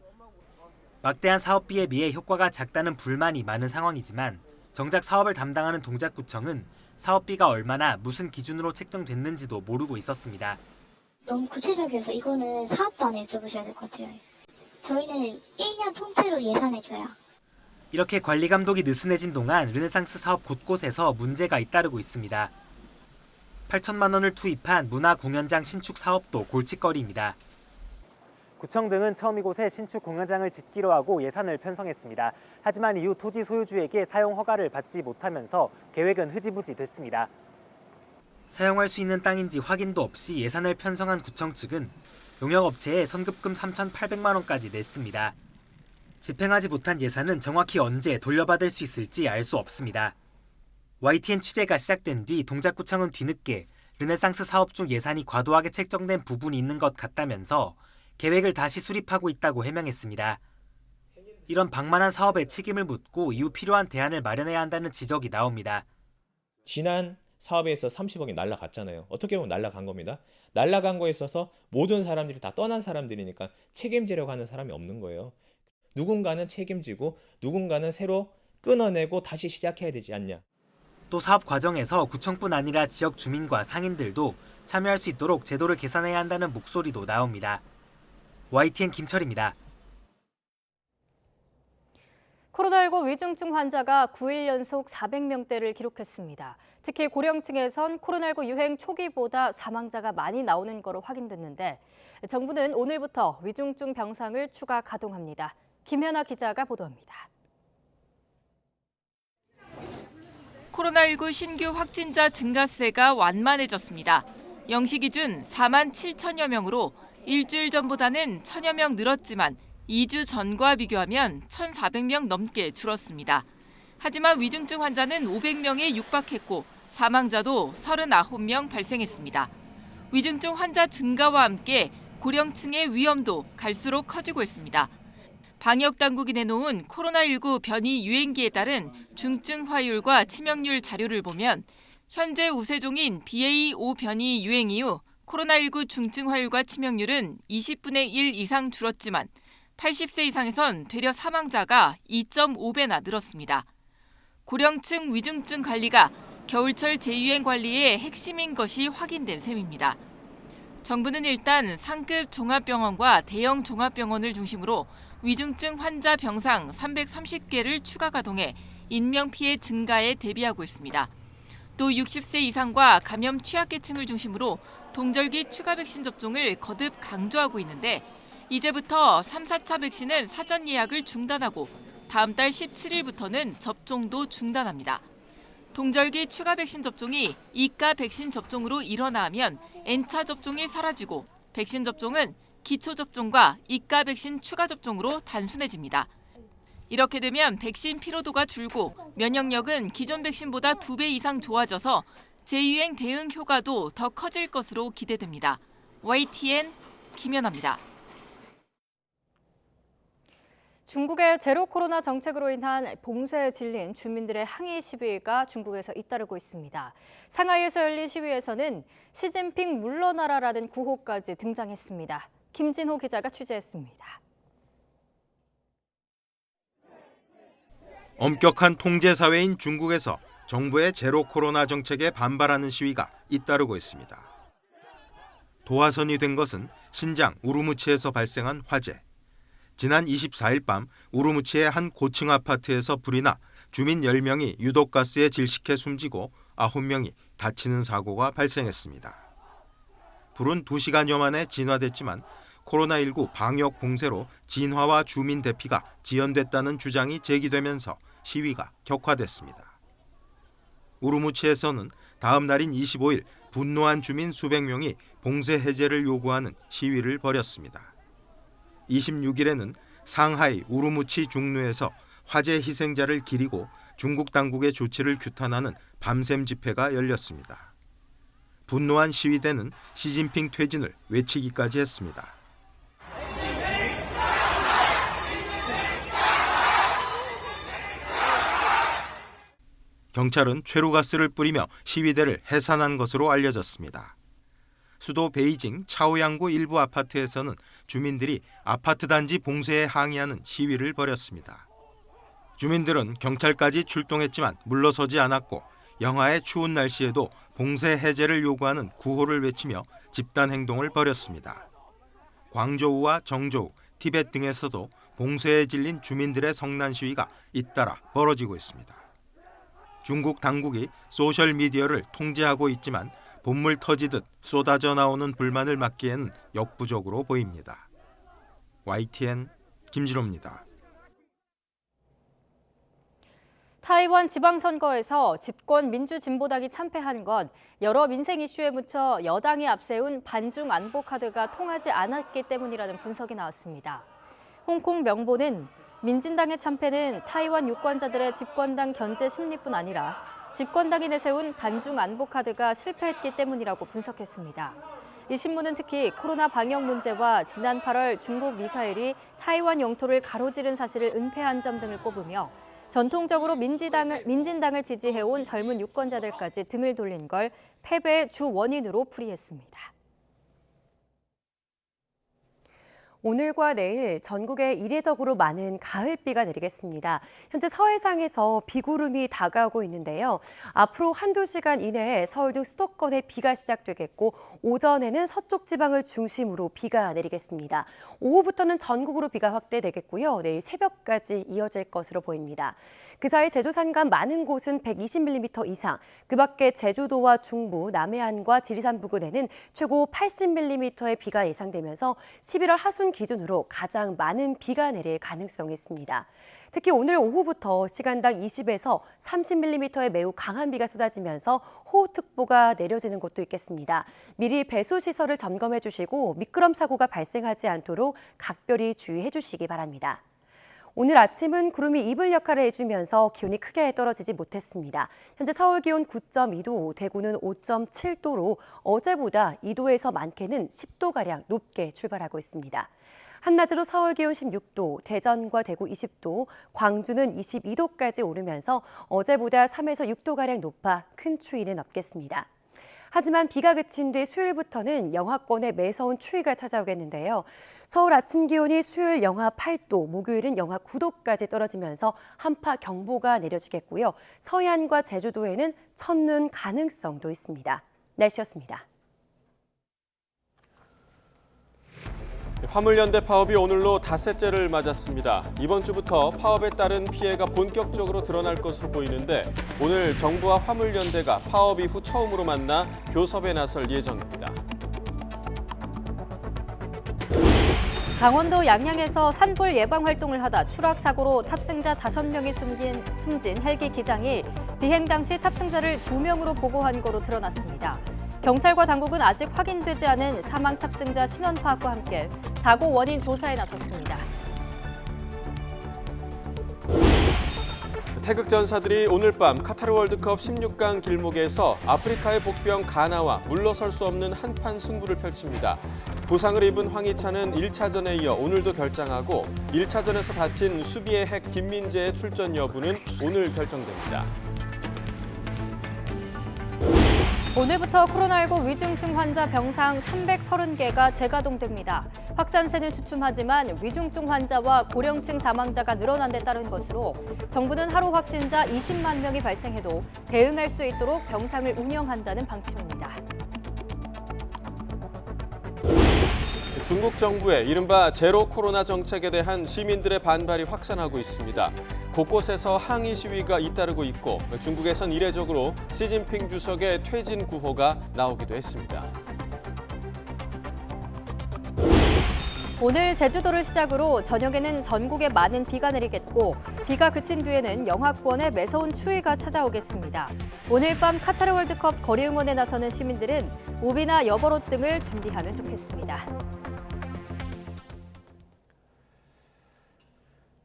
막대한 사업비에 비해 효과가 작다는 불만이 많은 상황이지만 정작 사업을 담당하는 동작구청은 사업비가 얼마나 무슨 기준으로 책정됐는지도 모르고 있었습니다. 너무 구체적이어서 이거는 사업단에 여쭤보셔야 될 것 같아요. 저희는 1년 통째로 예산해줘요. 이렇게 관리 감독이 느슨해진 동안 르네상스 사업 곳곳에서 문제가 잇따르고 있습니다. 8천만 원을 투입한 문화공연장 신축 사업도 골칫거리입니다. 구청 등은 처음 이곳에 신축 공연장을 짓기로 하고 예산을 편성했습니다. 하지만 이후 토지 소유주에게 사용 허가를 받지 못하면서 계획은 흐지부지 됐습니다. 사용할 수 있는 땅인지 확인도 없이 예산을 편성한 구청 측은 용역업체에 선급금 3,800만 원까지 냈습니다. 집행하지 못한 예산은 정확히 언제 돌려받을 수 있을지 알 수 없습니다. YTN 취재가 시작된 뒤 동작구청은 뒤늦게 르네상스 사업 중 예산이 과도하게 책정된 부분이 있는 것 같다면서 계획을 다시 수립하고 있다고 해명했습니다. 이런 방만한 사업에 책임을 묻고 이후 필요한 대안을 마련해야 한다는 지적이 나옵니다. 지난 사업에서 30억이 날라갔잖아요. 어떻게 보면 날라간 겁니다. 날라간 거에 있어서 모든 사람들이 다 떠난 사람들이니까 책임지려고 하는 사람이 없는 거예요. 누군가는 책임지고 누군가는 새로 끊어내고 다시 시작해야 되지 않냐. 또 사업 과정에서 구청뿐 아니라 지역 주민과 상인들도 참여할 수 있도록 제도를 개선해야 한다는 목소리도 나옵니다. YTN 김철입니다. 코로나19 위중증 환자가 9일 연속 400명대를 기록했습니다. 특히 고령층에선 코로나19 유행 초기보다 사망자가 많이 나오는 거로 확인됐는데 정부는 오늘부터 위중증 병상을 추가 가동합니다. 김현아 기자가 보도합니다. 코로나19 신규 확진자 증가세가 완만해졌습니다. 0시 기준 4만 7천여 명으로 일주일 전보다는 1,000여 명 늘었지만 2주 전과 비교하면 1,400명 넘게 줄었습니다. 하지만 위중증 환자는 500명에 육박했고 사망자도 39명 발생했습니다. 위중증 환자 증가와 함께 고령층의 위험도 갈수록 커지고 있습니다. 방역당국이 내놓은 코로나19 변이 유행기에 따른 중증 화율과 치명률 자료를 보면 현재 우세종인 BA.5 변이 유행 이후 코로나19 중증 화율과 치명률은 20분의 1 이상 줄었지만 80세 이상에선 되려 사망자가 2.5배나 늘었습니다. 고령층 위중증 관리가 겨울철 재유행 관리의 핵심인 것이 확인된 셈입니다. 정부는 일단 상급 종합병원과 대형 종합병원을 중심으로 위중증 환자 병상 330개를 추가 가동해 인명피해 증가에 대비하고 있습니다. 또 60세 이상과 감염 취약계층을 중심으로 동절기 추가 백신 접종을 거듭 강조하고 있는데 이제부터 3, 4차 백신은 사전 예약을 중단하고 다음 달 17일부터는 접종도 중단합니다. 동절기 추가 백신 접종이 2가 백신 접종으로 일어나면 N차 접종이 사라지고 백신 접종은 기초 접종과 2가 백신 추가 접종으로 단순해집니다. 이렇게 되면 백신 피로도가 줄고 면역력은 기존 백신보다 2배 이상 좋아져서 재유행 대응 효과도 더 커질 것으로 기대됩니다. YTN 김연아입니다. 중국의 제로 코로나 정책으로 인한 봉쇄에 질린 주민들의 항의 시위가 중국에서 잇따르고 있습니다. 상하이에서 열린 시위에서는 시진핑 물러나라라는 구호까지 등장했습니다. 김진호 기자가 취재했습니다. 엄격한 통제 사회인 중국에서 정부의 제로 코로나 정책에 반발하는 시위가 잇따르고 있습니다. 도화선이 된 것은 신장 우루무치에서 발생한 화재. 지난 24일 밤 우루무치의 한 고층 아파트에서 불이 나 주민 10명이 유독가스에 질식해 숨지고 9명이 다치는 사고가 발생했습니다. 불은 2시간여 만에 진화됐지만 코로나19 방역 봉쇄로 진화와 주민 대피가 지연됐다는 주장이 제기되면서 시위가 격화됐습니다. 우루무치에서는 다음 날인 25일 분노한 주민 수백 명이 봉쇄 해제를 요구하는 시위를 벌였습니다. 26일에는 상하이 우루무치 중루에서 화재 희생자를 기리고 중국 당국의 조치를 규탄하는 밤샘 집회가 열렸습니다. 분노한 시위대는 시진핑 퇴진을 외치기까지 했습니다. 경찰은 최루가스를 뿌리며 시위대를 해산한 것으로 알려졌습니다. 수도 베이징 차오양구 일부 아파트에서는 주민들이 아파트 단지 봉쇄에 항의하는 시위를 벌였습니다. 주민들은 경찰까지 출동했지만 물러서지 않았고 영하의 추운 날씨에도 봉쇄 해제를 요구하는 구호를 외치며 집단 행동을 벌였습니다. 광저우와 정저우, 티벳 등에서도 봉쇄에 질린 주민들의 성난 시위가 잇따라 벌어지고 있습니다. 중국 당국이 소셜미디어를 통제하고 있지만 본물 터지듯 쏟아져 나오는 불만을 막기에는 역부족으로 보입니다. YTN 김진호입니다. 타이완 지방선거에서 집권 민주진보당이 참패한 건 여러 민생 이슈에 묻혀 여당이 앞세운 반중 안보 카드가 통하지 않았기 때문이라는 분석이 나왔습니다. 홍콩 명보는 민진당의 참패는 타이완 유권자들의 집권당 견제 심리뿐 아니라 집권당이 내세운 반중 안보 카드가 실패했기 때문이라고 분석했습니다. 이 신문은 특히 코로나 방역 문제와 지난 8월 중국 미사일이 타이완 영토를 가로지른 사실을 은폐한 점 등을 꼽으며 전통적으로 민진당을 지지해온 젊은 유권자들까지 등을 돌린 걸 패배의 주 원인으로 풀이했습니다. 오늘과 내일 전국에 이례적으로 많은 가을비가 내리겠습니다. 현재 서해상에서 비구름이 다가오고 있는데요. 앞으로 한두 시간 이내에 서울 등 수도권에 비가 시작되겠고 오전에는 서쪽 지방을 중심으로 비가 내리겠습니다. 오후부터는 전국으로 비가 확대되겠고요. 내일 새벽까지 이어질 것으로 보입니다. 그 사이 제주 산간 많은 곳은 120mm 이상, 그 밖에 제주도와 중부, 남해안과 지리산 부근에는 최고 80mm의 비가 예상되면서 11월 하순 기준으로 가장 많은 비가 내릴 가능성이 있습니다. 특히 오늘 오후부터 시간당 20에서 30mm의 매우 강한 비가 쏟아지면서 호우특보가 내려지는 곳도 있겠습니다. 미리 배수시설을 점검해 주시고 미끄럼 사고가 발생하지 않도록 각별히 주의해 주시기 바랍니다. 오늘 아침은 구름이 이불 역할을 해주면서 기온이 크게 떨어지지 못했습니다. 현재 서울 기온 9.2도, 대구는 5.7도로 어제보다 2도에서 많게는 10도가량 높게 출발하고 있습니다. 한낮으로 서울 기온 16도, 대전과 대구 20도, 광주는 22도까지 오르면서 어제보다 3에서 6도가량 높아 큰 추위는 없겠습니다. 하지만 비가 그친 뒤 수요일부터는 영하권의 매서운 추위가 찾아오겠는데요. 서울 아침 기온이 수요일 영하 8도, 목요일은 영하 9도까지 떨어지면서 한파 경보가 내려지겠고요. 서해안과 제주도에는 첫눈 가능성도 있습니다. 날씨였습니다. 화물연대 파업이 오늘로 닷새째를 맞았습니다. 이번 주부터 파업에 따른 피해가 본격적으로 드러날 것으로 보이는데 오늘 정부와 화물연대가 파업 이후 처음으로 만나 교섭에 나설 예정입니다. 강원도 양양에서 산불 예방 활동을 하다 추락 사고로 탑승자 5명이 숨진 헬기 기장이 비행 당시 탑승자를 2명으로 보고한 거로 드러났습니다. 경찰과 당국은 아직 확인되지 않은 사망 탑승자 신원 파악과 함께 사고 원인 조사에 나섰습니다. 태극 전사들이 오늘 밤 카타르 월드컵 16강 길목에서 아프리카의 복병 가나와 물러설 수 없는 한판 승부를 펼칩니다. 부상을 입은 황희찬은 1차전에 이어 오늘도 결장하고 1차전에서 다친 수비의 핵 김민재의 출전 여부는 오늘 결정됩니다. 오늘부터 코로나19 위중증 환자 병상 330개가 재가동됩니다. 확산세는 주춤하지만 위중증 환자와 고령층 사망자가 늘어난 데 따른 것으로 정부는 하루 확진자 20만 명이 발생해도 대응할 수 있도록 병상을 운영한다는 방침입니다. 중국 정부의 이른바 제로 코로나 정책에 대한 시민들의 반발이 확산하고 있습니다. 곳곳에서 항의 시위가 잇따르고 있고 중국에선 이례적으로 시진핑 주석의 퇴진 구호가 나오기도 했습니다. 오늘 제주도를 시작으로 저녁에는 전국에 많은 비가 내리겠고 비가 그친 뒤에는 영하권에 매서운 추위가 찾아오겠습니다. 오늘 밤 카타르 월드컵 거리 응원에 나서는 시민들은 우비나 여벌옷 등을 준비하면 좋겠습니다.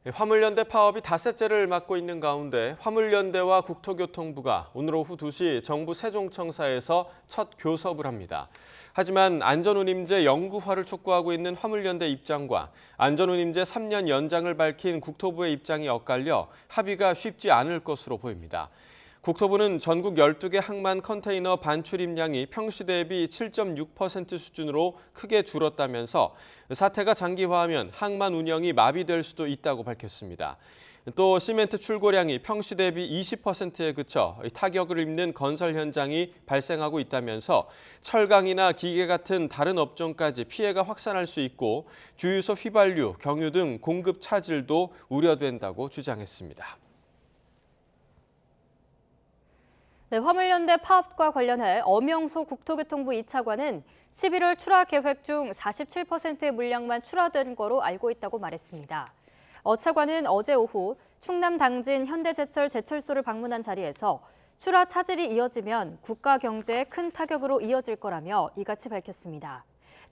화물연대 파업이 닷새째를 맞고 있는 가운데 화물연대와 국토교통부가 오늘 오후 2시 정부 세종청사에서 첫 교섭을 합니다. 하지만 안전운임제 영구화를 촉구하고 있는 화물연대 입장과 안전운임제 3년 연장을 밝힌 국토부의 입장이 엇갈려 합의가 쉽지 않을 것으로 보입니다. 국토부는 전국 12개 항만 컨테이너 반출입량이 평시 대비 7.6% 수준으로 크게 줄었다면서 사태가 장기화하면 항만 운영이 마비될 수도 있다고 밝혔습니다. 또 시멘트 출고량이 평시 대비 20%에 그쳐 타격을 입는 건설 현장이 발생하고 있다면서 철강이나 기계 같은 다른 업종까지 피해가 확산할 수 있고 주유소 휘발유, 경유 등 공급 차질도 우려된다고 주장했습니다. 네, 화물연대 파업과 관련해 엄영소 국토교통부 2차관은 11월 출하 계획 중 47%의 물량만 출하된 거로 알고 있다고 말했습니다. 어 차관은 어제 오후 충남 당진 현대제철 제철소를 방문한 자리에서 출하 차질이 이어지면 국가 경제에 큰 타격으로 이어질 거라며 이같이 밝혔습니다.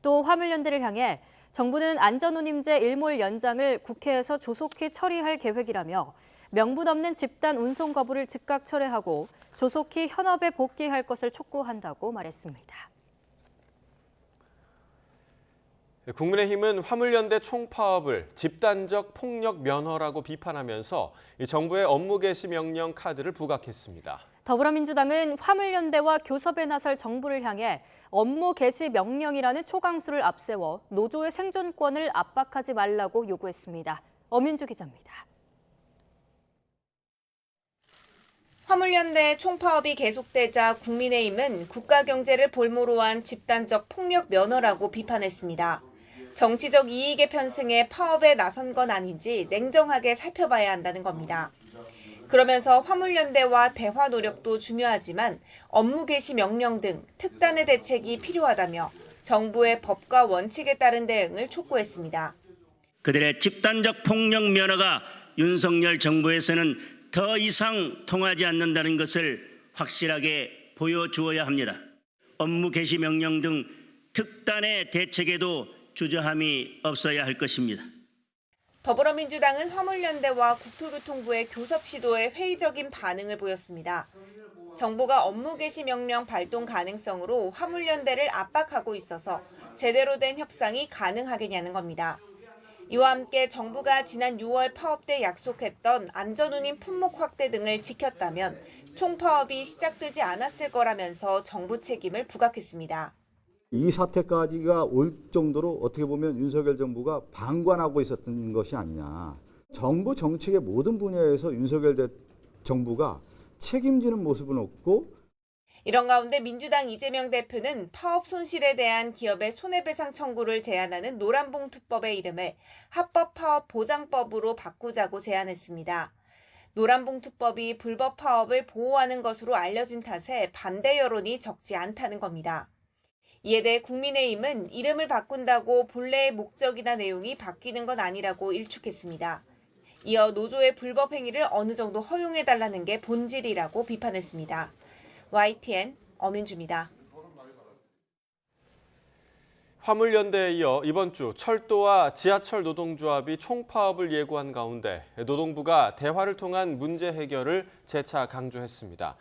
또 화물연대를 향해 정부는 안전운임제 일몰 연장을 국회에서 조속히 처리할 계획이라며 명분 없는 집단 운송 거부를 즉각 철회하고 조속히 현업에 복귀할 것을 촉구한다고 말했습니다. 국민의힘은 화물연대 총파업을 집단적 폭력 면허라고 비판하면서 정부의 업무 개시 명령 카드를 부각했습니다. 더불어민주당은 화물연대와 교섭에 나설 정부를 향해 업무 개시 명령이라는 초강수를 앞세워 노조의 생존권을 압박하지 말라고 요구했습니다. 엄윤주 기자입니다. 화물연대 총파업이 계속되자 국민의힘은 국가 경제를 볼모로 한 집단적 폭력 면허라고 비판했습니다. 정치적 이익에 편승해 파업에 나선 건 아닌지 냉정하게 살펴봐야 한다는 겁니다. 그러면서 화물연대와 대화 노력도 중요하지만 업무 개시 명령 등 특단의 대책이 필요하다며 정부의 법과 원칙에 따른 대응을 촉구했습니다. 그들의 집단적 폭력 면허가 윤석열 정부에서는 더 이상 통하지 않는다는 것을 확실하게 보여주어야 합니다. 업무 개시 명령 등 특단의 대책에도 주저함이 없어야 할 것입니다. 더불어민주당은 화물연대와 국토교통부의 교섭 시도에 회의적인 반응을 보였습니다. 정부가 업무 개시 명령 발동 가능성으로 화물연대를 압박하고 있어서 제대로 된 협상이 가능하겠냐는 겁니다. 이와 함께 정부가 지난 6월 파업 때 약속했던 안전운임 품목 확대 등을 지켰다면 총파업이 시작되지 않았을 거라면서 정부 책임을 부각했습니다. 이 사태까지가 올 정도로 어떻게 보면 윤석열 정부가 방관하고 있었던 것이 아니냐. 정부 정책의 모든 분야에서 윤석열 정부가 책임지는 모습은 없고 이런 가운데 민주당 이재명 대표는 파업 손실에 대한 기업의 손해배상 청구를 제한하는 노란봉투법의 이름을 합법파업보장법으로 바꾸자고 제안했습니다. 노란봉투법이 불법 파업을 보호하는 것으로 알려진 탓에 반대 여론이 적지 않다는 겁니다. 이에 대해 국민의힘은 이름을 바꾼다고 본래의 목적이나 내용이 바뀌는 건 아니라고 일축했습니다. 이어 노조의 불법 행위를 어느 정도 허용해달라는 게 본질이라고 비판했습니다. YTN 엄윤주입니다. 화물연대에 이어 이번 주 철도와 지하철 노동조합이 총파업을 예고한 가운데 노동부가 대화를 통한 문제 해결을 재차 강조했습니다.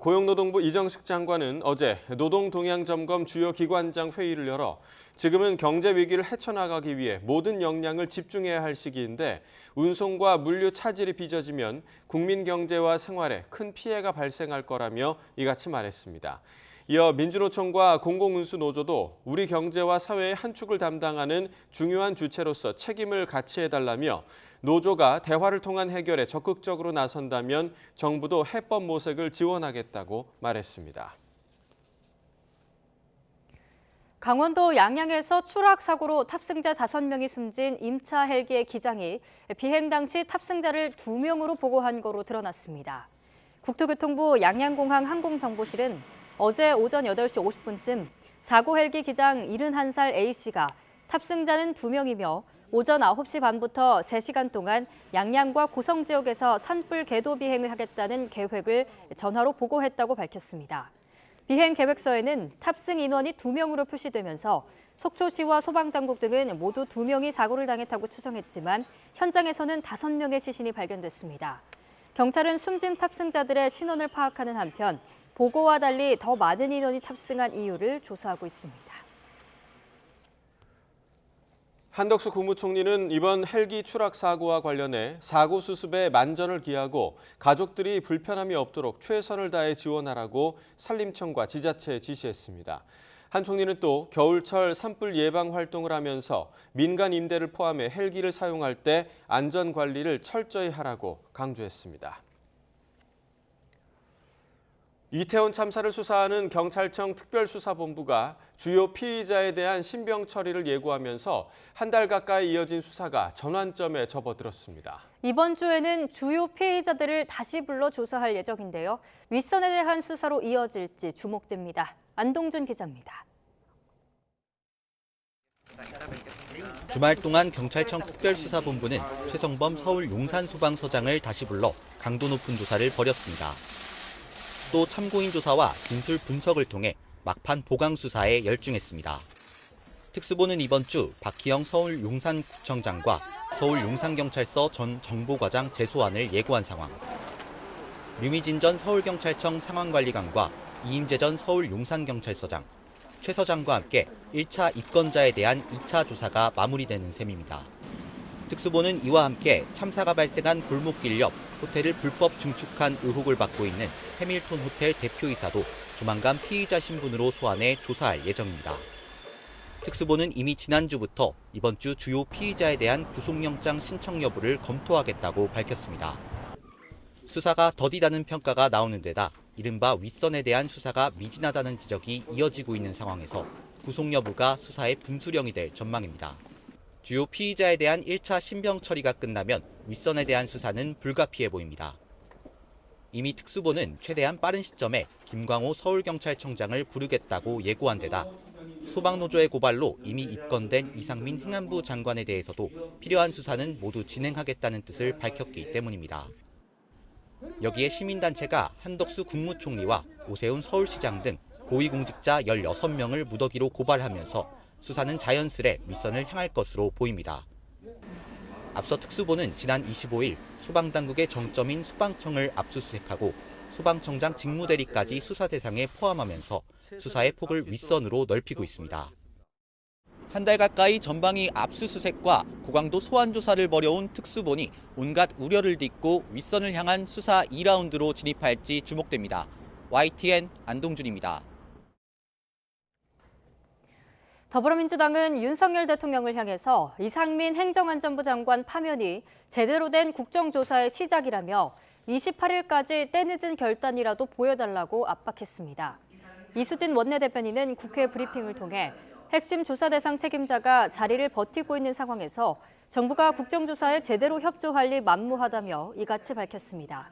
고용노동부 이정식 장관은 어제 노동동향점검 주요 기관장 회의를 열어 지금은 경제 위기를 헤쳐나가기 위해 모든 역량을 집중해야 할 시기인데 운송과 물류 차질이 빚어지면 국민 경제와 생활에 큰 피해가 발생할 거라며 이같이 말했습니다. 이어 민주노총과 공공운수노조도 우리 경제와 사회의 한 축을 담당하는 중요한 주체로서 책임을 같이 해달라며 노조가 대화를 통한 해결에 적극적으로 나선다면 정부도 해법 모색을 지원하겠다고 말했습니다. 강원도 양양에서 추락 사고로 탑승자 5명이 숨진 임차 헬기의 기장이 비행 당시 탑승자를 2명으로 보고한 거로 드러났습니다. 국토교통부 양양공항 항공정보실은 어제 오전 8시 50분쯤 사고 헬기 기장 71살 A씨가 탑승자는 2명이며 오전 9시 반부터 3시간 동안 양양과 고성 지역에서 산불 계도 비행을 하겠다는 계획을 전화로 보고했다고 밝혔습니다. 비행 계획서에는 탑승 인원이 2명으로 표시되면서 속초시와 소방당국 등은 모두 2명이 사고를 당했다고 추정했지만 현장에서는 5명의 시신이 발견됐습니다. 경찰은 숨진 탑승자들의 신원을 파악하는 한편 보고와 달리 더 많은 인원이 탑승한 이유를 조사하고 있습니다. 한덕수 국무총리는 이번 헬기 추락 사고와 관련해 사고 수습에 만전을 기하고 가족들이 불편함이 없도록 최선을 다해 지원하라고 산림청과 지자체에 지시했습니다. 한 총리는 또 겨울철 산불 예방 활동을 하면서 민간 임대를 포함해 헬기를 사용할 때 안전 관리를 철저히 하라고 강조했습니다. 이태원 참사를 수사하는 경찰청 특별수사본부가 주요 피의자에 대한 신병 처리를 예고하면서 한 달 가까이 이어진 수사가 전환점에 접어들었습니다. 이번 주에는 주요 피의자들을 다시 불러 조사할 예정인데요. 윗선에 대한 수사로 이어질지 주목됩니다. 안동준 기자입니다. 주말 동안 경찰청 특별수사본부는 최성범 서울 용산소방서장을 다시 불러 강도 높은 조사를 벌였습니다. 또 참고인 조사와 진술 분석을 통해 막판 보강 수사에 열중했습니다. 특수본은 이번 주 박희영 서울 용산구청장과 서울 용산경찰서 전 정보과장 재소환을 예고한 상황. 류미진 전 서울경찰청 상황관리관과 이임재 전 서울 용산경찰서장, 최 서장과 함께 1차 입건자에 대한 2차 조사가 마무리되는 셈입니다. 특수본은 이와 함께 참사가 발생한 골목길 옆 호텔을 불법 증축한 의혹을 받고 있는 해밀턴 호텔 대표이사도 조만간 피의자 신분으로 소환해 조사할 예정입니다. 특수본은 이미 지난주부터 이번 주 주요 피의자에 대한 구속영장 신청 여부를 검토하겠다고 밝혔습니다. 수사가 더디다는 평가가 나오는 데다 이른바 윗선에 대한 수사가 미진하다는 지적이 이어지고 있는 상황에서 구속 여부가 수사의 분수령이 될 전망입니다. 주요 피의자에 대한 1차 신병 처리가 끝나면 윗선에 대한 수사는 불가피해 보입니다. 이미 특수본은 최대한 빠른 시점에 김광호 서울경찰청장을 부르겠다고 예고한 데다 소방노조의 고발로 이미 입건된 이상민 행안부 장관에 대해서도 필요한 수사는 모두 진행하겠다는 뜻을 밝혔기 때문입니다. 여기에 시민단체가 한덕수 국무총리와 오세훈 서울시장 등 고위공직자 16명을 무더기로 고발하면서 수사는 자연스레 윗선을 향할 것으로 보입니다. 앞서 특수본은 지난 25일 소방당국의 정점인 소방청을 압수수색하고 소방청장 직무대리까지 수사 대상에 포함하면서 수사의 폭을 윗선으로 넓히고 있습니다. 한 달 가까이 전방위 압수수색과 고강도 소환 조사를 벌여온 특수본이 온갖 우려를 딛고 윗선을 향한 수사 2라운드로 진입할지 주목됩니다. YTN 안동준입니다. 더불어민주당은 윤석열 대통령을 향해서 이상민 행정안전부 장관 파면이 제대로 된 국정조사의 시작이라며 28일까지 때늦은 결단이라도 보여달라고 압박했습니다. 이수진 원내대변인은 국회 브리핑을 통해 핵심 조사 대상 책임자가 자리를 버티고 있는 상황에서 정부가 국정조사에 제대로 협조할 리 만무하다며 이같이 밝혔습니다.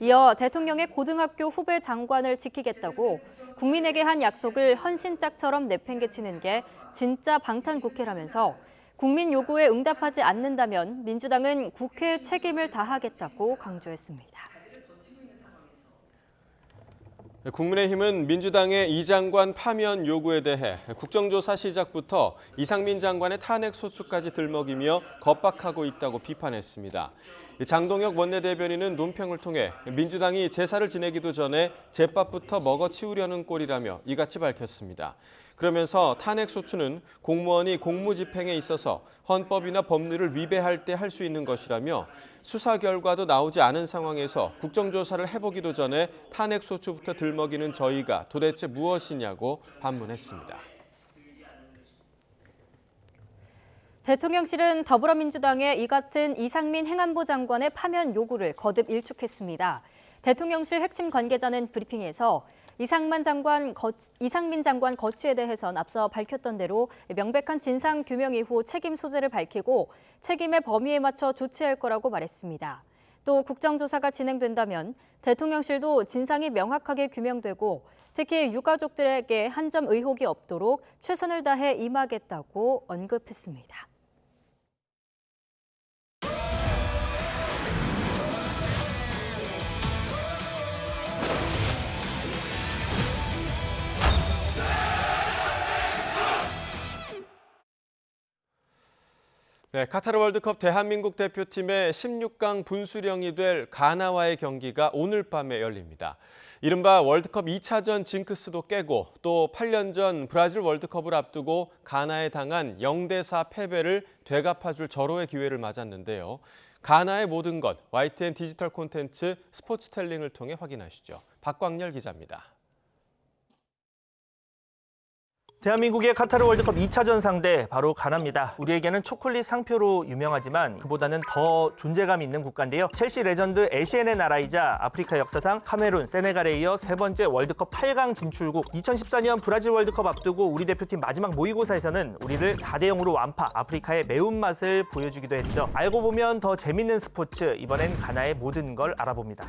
이어 대통령의 고등학교 후배 장관을 지키겠다고 국민에게 한 약속을 헌신짝처럼 내팽개치는 게 진짜 방탄국회라면서 국민 요구에 응답하지 않는다면 민주당은 국회의 책임을 다하겠다고 강조했습니다. 국민의힘은 민주당의 이 장관 파면 요구에 대해 국정조사 시작부터 이상민 장관의 탄핵 소추까지 들먹이며 겁박하고 있다고 비판했습니다. 장동혁 원내대변인은 논평을 통해 민주당이 제사를 지내기도 전에 제밥부터 먹어치우려는 꼴이라며 이같이 밝혔습니다. 그러면서 탄핵 소추는 공무원이 공무집행에 있어서 헌법이나 법률을 위배할 때 할 수 있는 것이라며 수사 결과도 나오지 않은 상황에서 국정조사를 해보기도 전에 탄핵 소추부터 들먹이는 저희가 도대체 무엇이냐고 반문했습니다. 대통령실은 더불어민주당의 이 같은 이상민 행안부 장관의 파면 요구를 거듭 일축했습니다. 대통령실 핵심 관계자는 브리핑에서 이상민 장관 거취에 대해선 앞서 밝혔던 대로 명백한 진상 규명 이후 책임 소재를 밝히고 책임의 범위에 맞춰 조치할 거라고 말했습니다. 또 국정조사가 진행된다면 대통령실도 진상이 명확하게 규명되고 특히 유가족들에게 한 점 의혹이 없도록 최선을 다해 임하겠다고 언급했습니다. 네, 카타르 월드컵 대한민국 대표팀의 16강 분수령이 될 가나와의 경기가 오늘 밤에 열립니다. 이른바 월드컵 2차전 징크스도 깨고 또 8년 전 브라질 월드컵을 앞두고 가나에 당한 0대4 패배를 되갚아줄 절호의 기회를 맞았는데요. 가나의 모든 것, YTN 디지털 콘텐츠 스포츠텔링을 통해 확인하시죠. 박광열 기자입니다. 대한민국의 카타르 월드컵 2차전 상대 바로 가나입니다. 우리에게는 초콜릿 상표로 유명하지만 그보다는 더 존재감 있는 국가인데요. 첼시 레전드 에시엔의 나라이자 아프리카 역사상 카메룬, 세네갈에 이어 세 번째 월드컵 8강 진출국. 2014년 브라질 월드컵 앞두고 우리 대표팀 마지막 모의고사에서는 우리를 4대0으로 완파, 아프리카의 매운맛을 보여주기도 했죠. 알고 보면 더 재밌는 스포츠, 이번엔 가나의 모든 걸 알아봅니다.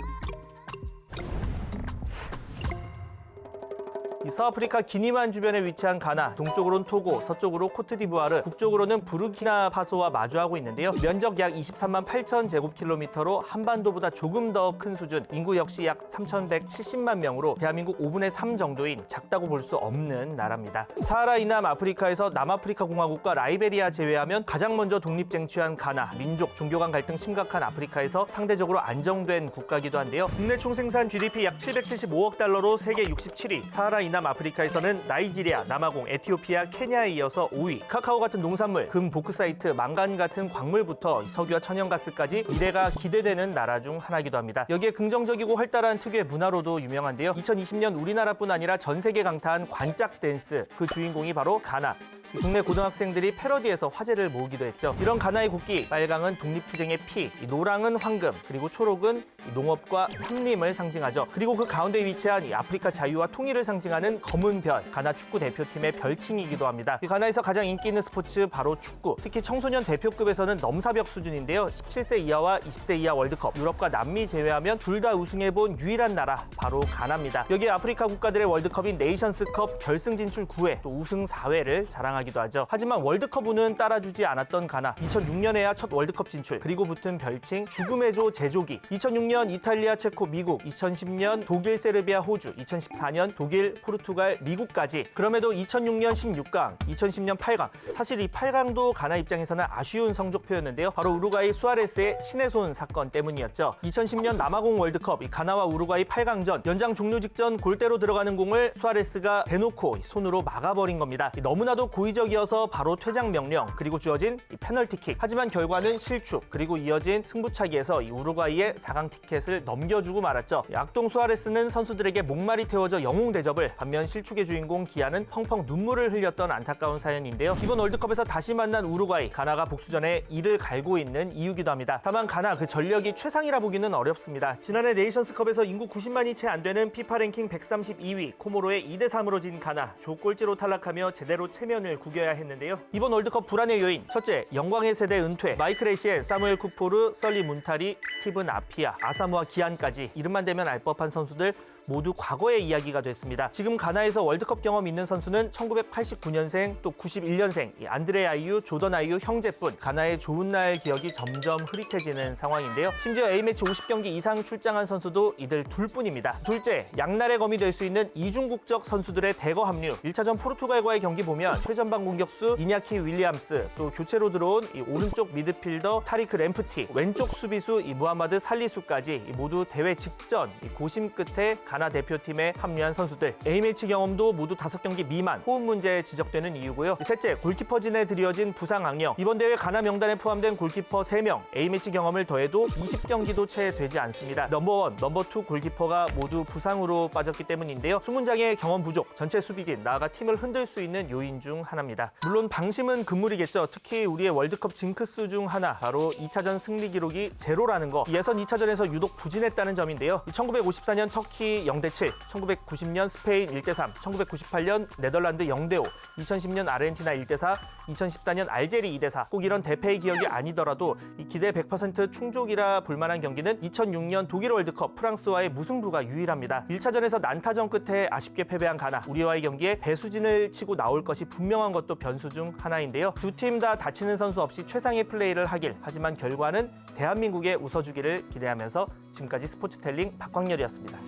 서아프리카 기니만 주변에 위치한 가나, 동쪽으로는 토고, 서쪽으로 코트디부아르, 북쪽으로는 부르키나파소와 마주하고 있는데요. 면적 약 23만 8천 제곱킬로미터로 한반도보다 조금 더 큰 수준, 인구 역시 약 3,170만 명으로 대한민국 5분의 3 정도인 작다고 볼 수 없는 나라입니다. 사하라 이남 아프리카에서 남아프리카 공화국과 라이베리아 제외하면 가장 먼저 독립 쟁취한 가나, 민족, 종교 간 갈등 심각한 아프리카에서 상대적으로 안정된 국가이기도 한데요. 국내 총생산 GDP 약 775억 달러로 세계 67위, 사하라 이남 아프리카에서는 나이지리아, 남아공, 에티오피아, 케냐에 이어서 5위. 카카오 같은 농산물, 금, 보크사이트, 망간 같은 광물부터 석유와 천연가스까지 미래가 기대되는 나라 중 하나이기도 합니다. 여기에 긍정적이고 활달한 특유의 문화로도 유명한데요. 2020년 우리나라뿐 아니라 전 세계 강타한 관짝 댄스, 그 주인공이 바로 가나. 국내 고등학생들이 패러디에서 화제를 모으기도 했죠. 이런 가나의 국기, 빨강은 독립투쟁의 피, 노랑은 황금, 그리고 초록은 농업과 산림을 상징하죠. 그리고 그 가운데 위치한 이 아프리카 자유와 통일을 상징하는 검은 별, 가나 축구 대표팀의 별칭이기도 합니다. 이 가나에서 가장 인기 있는 스포츠 바로 축구. 특히 청소년 대표급에서는 넘사벽 수준인데요. 17세 이하와 20세 이하 월드컵, 유럽과 남미 제외하면 둘 다 우승해본 유일한 나라, 바로 가나입니다. 여기에 아프리카 국가들의 월드컵인 네이션스컵 결승 진출 9회, 또 우승 4회를 자랑하기도 하죠. 하지만 월드컵 운은 따라주지 않았던 가나. 2006년에야 첫 월드컵 진출, 그리고 붙은 별칭 죽음의 조 제조기. 2006년 이탈리아, 체코, 미국, 2010년 독일, 세르비아, 호주, 2014년 독일, 포르투갈, 미국까지. 그럼에도 2006년 16강, 2010년 8강. 사실 이 8강도 가나 입장에서는 아쉬운 성적표였는데요. 바로 우루과이 수아레스의 신의 손 사건 때문이었죠. 2010년 남아공 월드컵, 이 가나와 우루과이 8강전, 연장 종료 직전 골대로 들어가는 공을 수아레스가 대놓고 손으로 막아버린 겁니다. 너무나도 고의적이어서 바로 퇴장 명령, 그리고 주어진 이 페널티킥. 하지만 결과는 실축, 그리고 이어진 승부차기에서 이 우루과이의 4강 티켓을 넘겨주고 말았죠. 악동 수아레스는 선수들에게 목말이 태워져 영웅 대접을, 반면 실축의 주인공 기아는 펑펑 눈물을 흘렸던 안타까운 사연인데요. 이번 월드컵에서 다시 만난 우루과이, 가나가 복수전에 이를 갈고 있는 이유기도 합니다. 다만 가나 그 전력이 최상이라 보기는 어렵습니다. 지난해 네이션스컵에서 인구 90만이 채 안 되는 피파 랭킹 132위 코모로에 2대3으로 진 가나, 조꼴찌로 탈락하며 제대로 체면을 구겨야 했는데요. 이번 월드컵 불안의 요인, 첫째, 영광의 세대 은퇴, 마이클 에시엔, 사무엘 쿠포르, 썰리 문타리, 스티븐 아피아, 아사모아 기안까지 이름만 대면 알 법한 선수들 모두 과거의 이야기가 됐습니다. 지금 가나에서 월드컵 경험 있는 선수는 1989년생 또 91년생 안드레 아이유, 조던 아이유 형제뿐. 가나의 좋은 날 기억이 점점 흐릿해지는 상황인데요. 심지어 A매치 50경기 이상 출장한 선수도 이들 둘뿐입니다. 둘째, 양날의 검이 될 수 있는 이중국적 선수들의 대거 합류. 1차전 포르투갈과의 경기 보면 최전방 공격수 이냐키 윌리엄스, 또 교체로 들어온 이 오른쪽 미드필더 타리크 램프티, 왼쪽 수비수 이 무하마드 살리수까지 모두 대회 직전 고심 끝에 가나 대표팀에 합류한 선수들. A매치 경험도 모두 5경기 미만, 호흡 문제 지적되는 이유고요. 셋째, 골키퍼진에 들여진 부상 악령. 이번 대회 가나 명단에 포함된 골키퍼 3명, A매치 경험을 더해도 20경기도 채 되지 않습니다. 넘버 1, 넘버 2 골키퍼가 모두 부상으로 빠졌기 때문인데요. 수문장의 경험 부족, 전체 수비진, 나아가 팀을 흔들 수 있는 요인 중 하나입니다. 물론 방심은 금물이겠죠. 특히 우리의 월드컵 징크스 중 하나, 바로 2차전 승리 기록이 제로라는 거. 예선 2차전에서 유독 부진했다는 점인데요. 1954년 터키 0대7, 1990년 스페인 1대3, 1998년 네덜란드 0대5, 2010년 아르헨티나 1대4, 2014년 알제리 2대4. 꼭 이런 대패의 기억이 아니더라도 이 기대 100% 충족이라 볼만한 경기는 2006년 독일 월드컵 프랑스와의 무승부가 유일합니다. 1차전에서 난타전 끝에 아쉽게 패배한 가나. 우리와의 경기에 배수진을 치고 나올 것이 분명한 것도 변수 중 하나인데요. 두 팀 다 다치는 선수 없이 최상의 플레이를 하길, 하지만 결과는 대한민국에 웃어주기를 기대하면서 지금까지 스포츠텔링 박광렬이었습니다.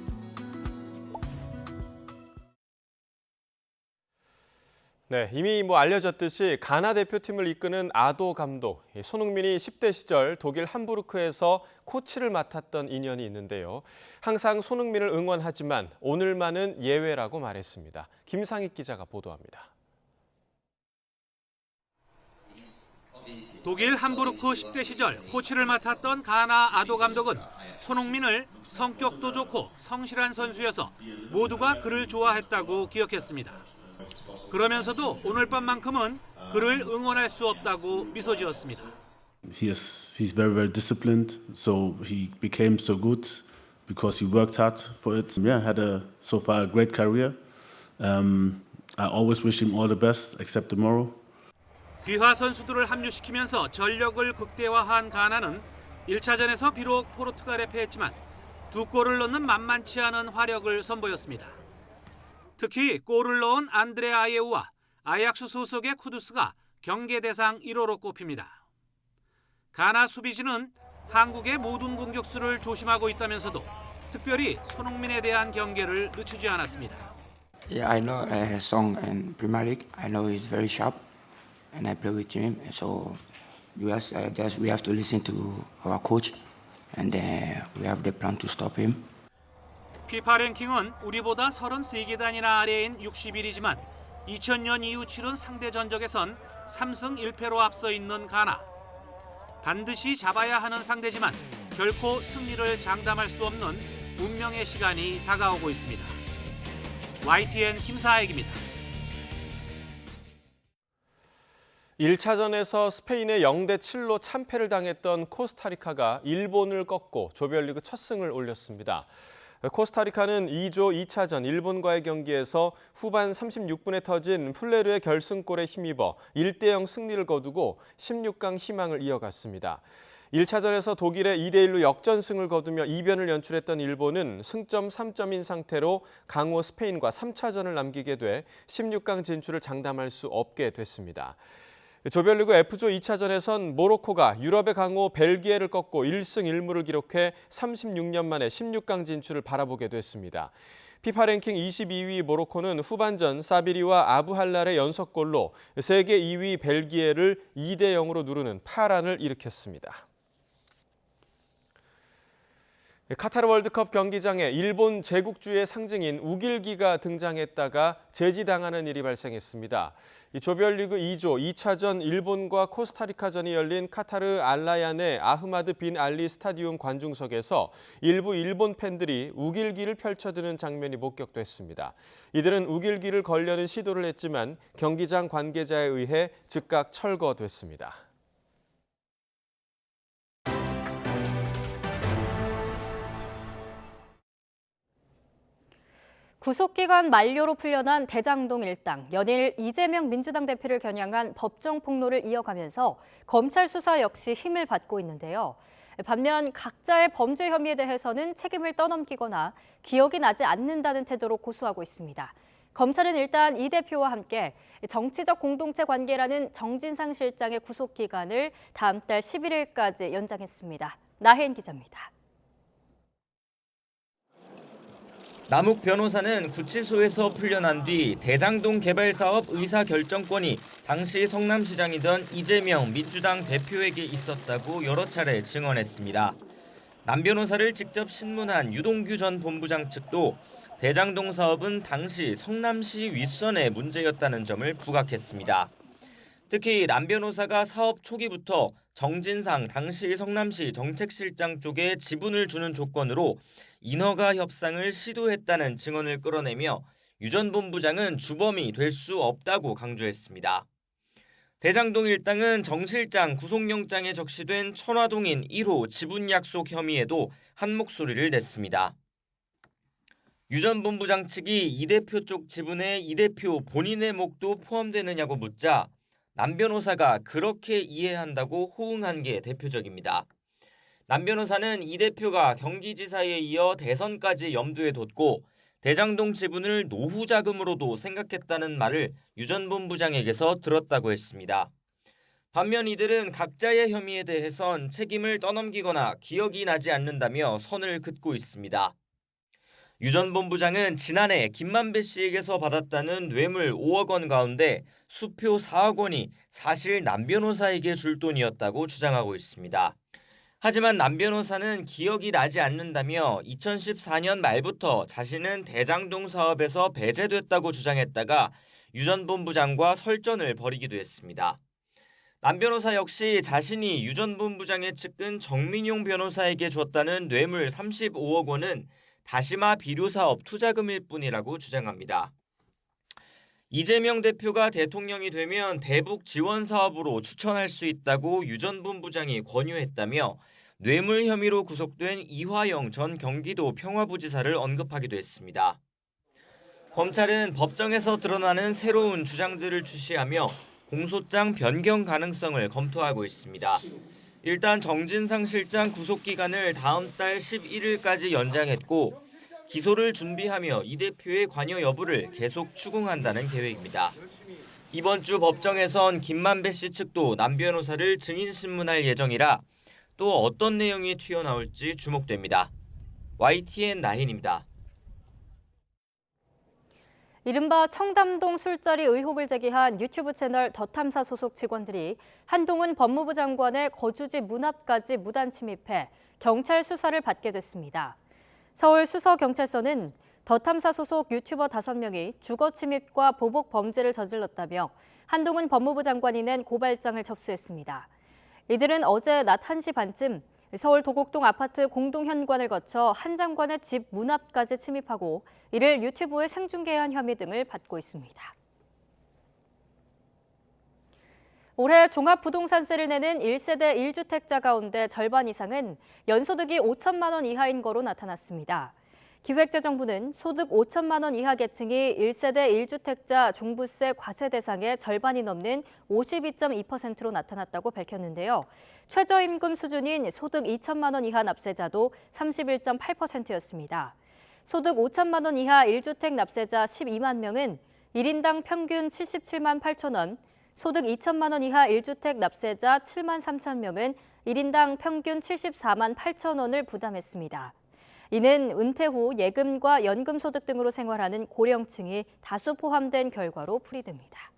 네, 이미 알려졌듯이 가나 대표팀을 이끄는 아도 감독, 손흥민이 10대 시절 독일 함부르크에서 코치를 맡았던 인연이 있는데요. 항상 손흥민을 응원하지만 오늘만은 예외라고 말했습니다. 김상익 기자가 보도합니다. 독일 함부르크 10대 시절 코치를 맡았던 가나 아도 감독은 손흥민을 성격도 좋고 성실한 선수여서 모두가 그를 좋아했다고 기억했습니다. 그러면서도 오늘 밤만큼은 그를 응원할 수 없다고 미소 지었습니다. He's very disciplined, so he became so good because he worked hard for it. Yeah, had so far a great career. I always wish him all the best, except tomorrow. 귀화 선수들을 합류시키면서 전력을 극대화한 가나는 1차전에서 비록 포르투갈에 패했지만 2골을 넣는 만만치 않은 화력을 선보였습니다. 특히 골을 넣은 안드레 아예우와 아약수 소속의 쿠두스가 경계 대상 1호로 꼽힙니다. 가나 수비진은 한국의 모든 공격수를 조심하고 있다면서도 특별히 손흥민에 대한 경계를 늦추지 않았습니다. Yeah, I know Song in Premier League. I know he's very sharp, and I play with him. So we have to listen to our coach, and we have the plan to stop him. 피파 랭킹은 우리보다 33계단이나 아래인 61위지만 2000년 이후 치른 상대 전적에선 3승 1패로 앞서 있는 가나. 반드시 잡아야 하는 상대지만 결코 승리를 장담할 수 없는 운명의 시간이 다가오고 있습니다. YTN 김사익입니다. 1차전에서 스페인에 0대7로 참패를 당했던 코스타리카가 일본을 꺾고 조별리그 첫 승을 올렸습니다. 코스타리카는 2조 2차전 일본과의 경기에서 후반 36분에 터진 플레르의 결승골에 힘입어 1대0 승리를 거두고 16강 희망을 이어갔습니다. 1차전에서 독일의 2대1로 역전승을 거두며 이변을 연출했던 일본은 승점 3점인 상태로 강호 스페인과 3차전을 남기게 돼 16강 진출을 장담할 수 없게 됐습니다. 조별리그 F조 2차전에선 모로코가 유럽의 강호 벨기에를 꺾고 1승 1무를 기록해 36년 만에 16강 진출을 바라보게 됐습니다. 피파 랭킹 22위 모로코는 후반전 사비리와 아부할랄의 연속골로 세계 2위 벨기에를 2대0으로 누르는 파란을 일으켰습니다. 카타르 월드컵 경기장에 일본 제국주의의 상징인 우길기가 등장했다가 제지당하는 일이 발생했습니다. 조별리그 2조 2차전 일본과 코스타리카전이 열린 카타르 알라얀의 아흐마드 빈 알리 스타디움 관중석에서 일부 일본 팬들이 우길기를 펼쳐드는 장면이 목격됐습니다. 이들은 우길기를 걸려는 시도를 했지만 경기장 관계자에 의해 즉각 철거됐습니다. 구속기간 만료로 풀려난 대장동 일당, 연일 이재명 민주당 대표를 겨냥한 법정 폭로를 이어가면서 검찰 수사 역시 힘을 받고 있는데요. 반면 각자의 범죄 혐의에 대해서는 책임을 떠넘기거나 기억이 나지 않는다는 태도로 고수하고 있습니다. 검찰은 일단 이 대표와 함께 정치적 공동체 관계라는 정진상 실장의 구속 기간을 다음 달 11일까지 연장했습니다. 나혜인 기자입니다. 남욱 변호사는 구치소에서 풀려난 뒤 대장동 개발 사업 의사결정권이 당시 성남시장이던 이재명 민주당 대표에게 있었다고 여러 차례 증언했습니다. 남 변호사를 직접 신문한 유동규 전 본부장 측도 대장동 사업은 당시 성남시 윗선의 문제였다는 점을 부각했습니다. 특히 남 변호사가 사업 초기부터 정진상 당시 성남시 정책실장 쪽에 지분을 주는 조건으로 인허가 협상을 시도했다는 증언을 끌어내며 유 전 본부장은 주범이 될 수 없다고 강조했습니다. 대장동 일당은 정 실장 구속영장에 적시된 천화동인 1호 지분 약속 혐의에도 한 목소리를 냈습니다. 유 전 본부장 측이 이 대표 쪽 지분에 이 대표 본인의 몫도 포함되느냐고 묻자 남 변호사가 그렇게 이해한다고 호응한 게 대표적입니다. 남 변호사는 이 대표가 경기지사에 이어 대선까지 염두에 뒀고 대장동 지분을 노후 자금으로도 생각했다는 말을 유 전 본부장에게서 들었다고 했습니다. 반면 이들은 각자의 혐의에 대해선 책임을 떠넘기거나 기억이 나지 않는다며 선을 긋고 있습니다. 유 전 본부장은 지난해 김만배 씨에게서 받았다는 뇌물 5억 원 가운데 수표 4억 원이 사실 남 변호사에게 줄 돈이었다고 주장하고 있습니다. 하지만 남 변호사는 기억이 나지 않는다며 2014년 말부터 자신은 대장동 사업에서 배제됐다고 주장했다가 유 전 본부장과 설전을 벌이기도 했습니다. 남 변호사 역시 자신이 유 전 본부장의 측근 정민용 변호사에게 줬다는 뇌물 35억 원은 다시마 비료사업 투자금일 뿐이라고 주장합니다. 이재명 대표가 대통령이 되면 대북 지원 사업으로 추천할 수 있다고 유 전 본부장이 권유했다며 뇌물 혐의로 구속된 이화영 전 경기도 평화부지사를 언급하기도 했습니다. 검찰은 법정에서 드러나는 새로운 주장들을 주시하며 공소장 변경 가능성을 검토하고 있습니다. 일단 정진상 실장 구속 기간을 다음 달 11일까지 연장했고 기소를 준비하며 이 대표의 관여 여부를 계속 추궁한다는 계획입니다. 이번 주 법정에선 김만배 씨 측도 남 변호사를 증인 신문할 예정이라 또 어떤 내용이 튀어나올지 주목됩니다. YTN 나힌입니다. 이른바 청담동 술자리 의혹을 제기한 유튜브 채널 더 탐사 소속 직원들이 한동훈 법무부 장관의 거주지 문 앞까지 무단 침입해 경찰 수사를 받게 됐습니다. 서울 수서경찰서는 더 탐사 소속 유튜버 5명이 주거 침입과 보복 범죄를 저질렀다며 한동훈 법무부 장관이 낸 고발장을 접수했습니다. 이들은 어제 낮 1시 반쯤 서울 도곡동 아파트 공동현관을 거쳐 한 장관의 집 문 앞까지 침입하고 이를 유튜브에 생중계한 혐의 등을 받고 있습니다. 올해 종합부동산세를 내는 1세대 1주택자 가운데 절반 이상은 연소득이 5천만 원 이하인 거로 나타났습니다. 기획재정부는 소득 5천만 원 이하 계층이 1세대 1주택자 종부세 과세 대상의 절반이 넘는 52.2%로 나타났다고 밝혔는데요. 최저임금 수준인 소득 2천만 원 이하 납세자도 31.8%였습니다. 소득 5천만 원 이하 1주택 납세자 12만 명은 1인당 평균 77만 8천 원, 소득 2천만 원 이하 1주택 납세자 7만 3천 명은 1인당 평균 74만 8천 원을 부담했습니다. 이는 은퇴 후 예금과 연금 소득 등으로 생활하는 고령층이 다수 포함된 결과로 풀이됩니다.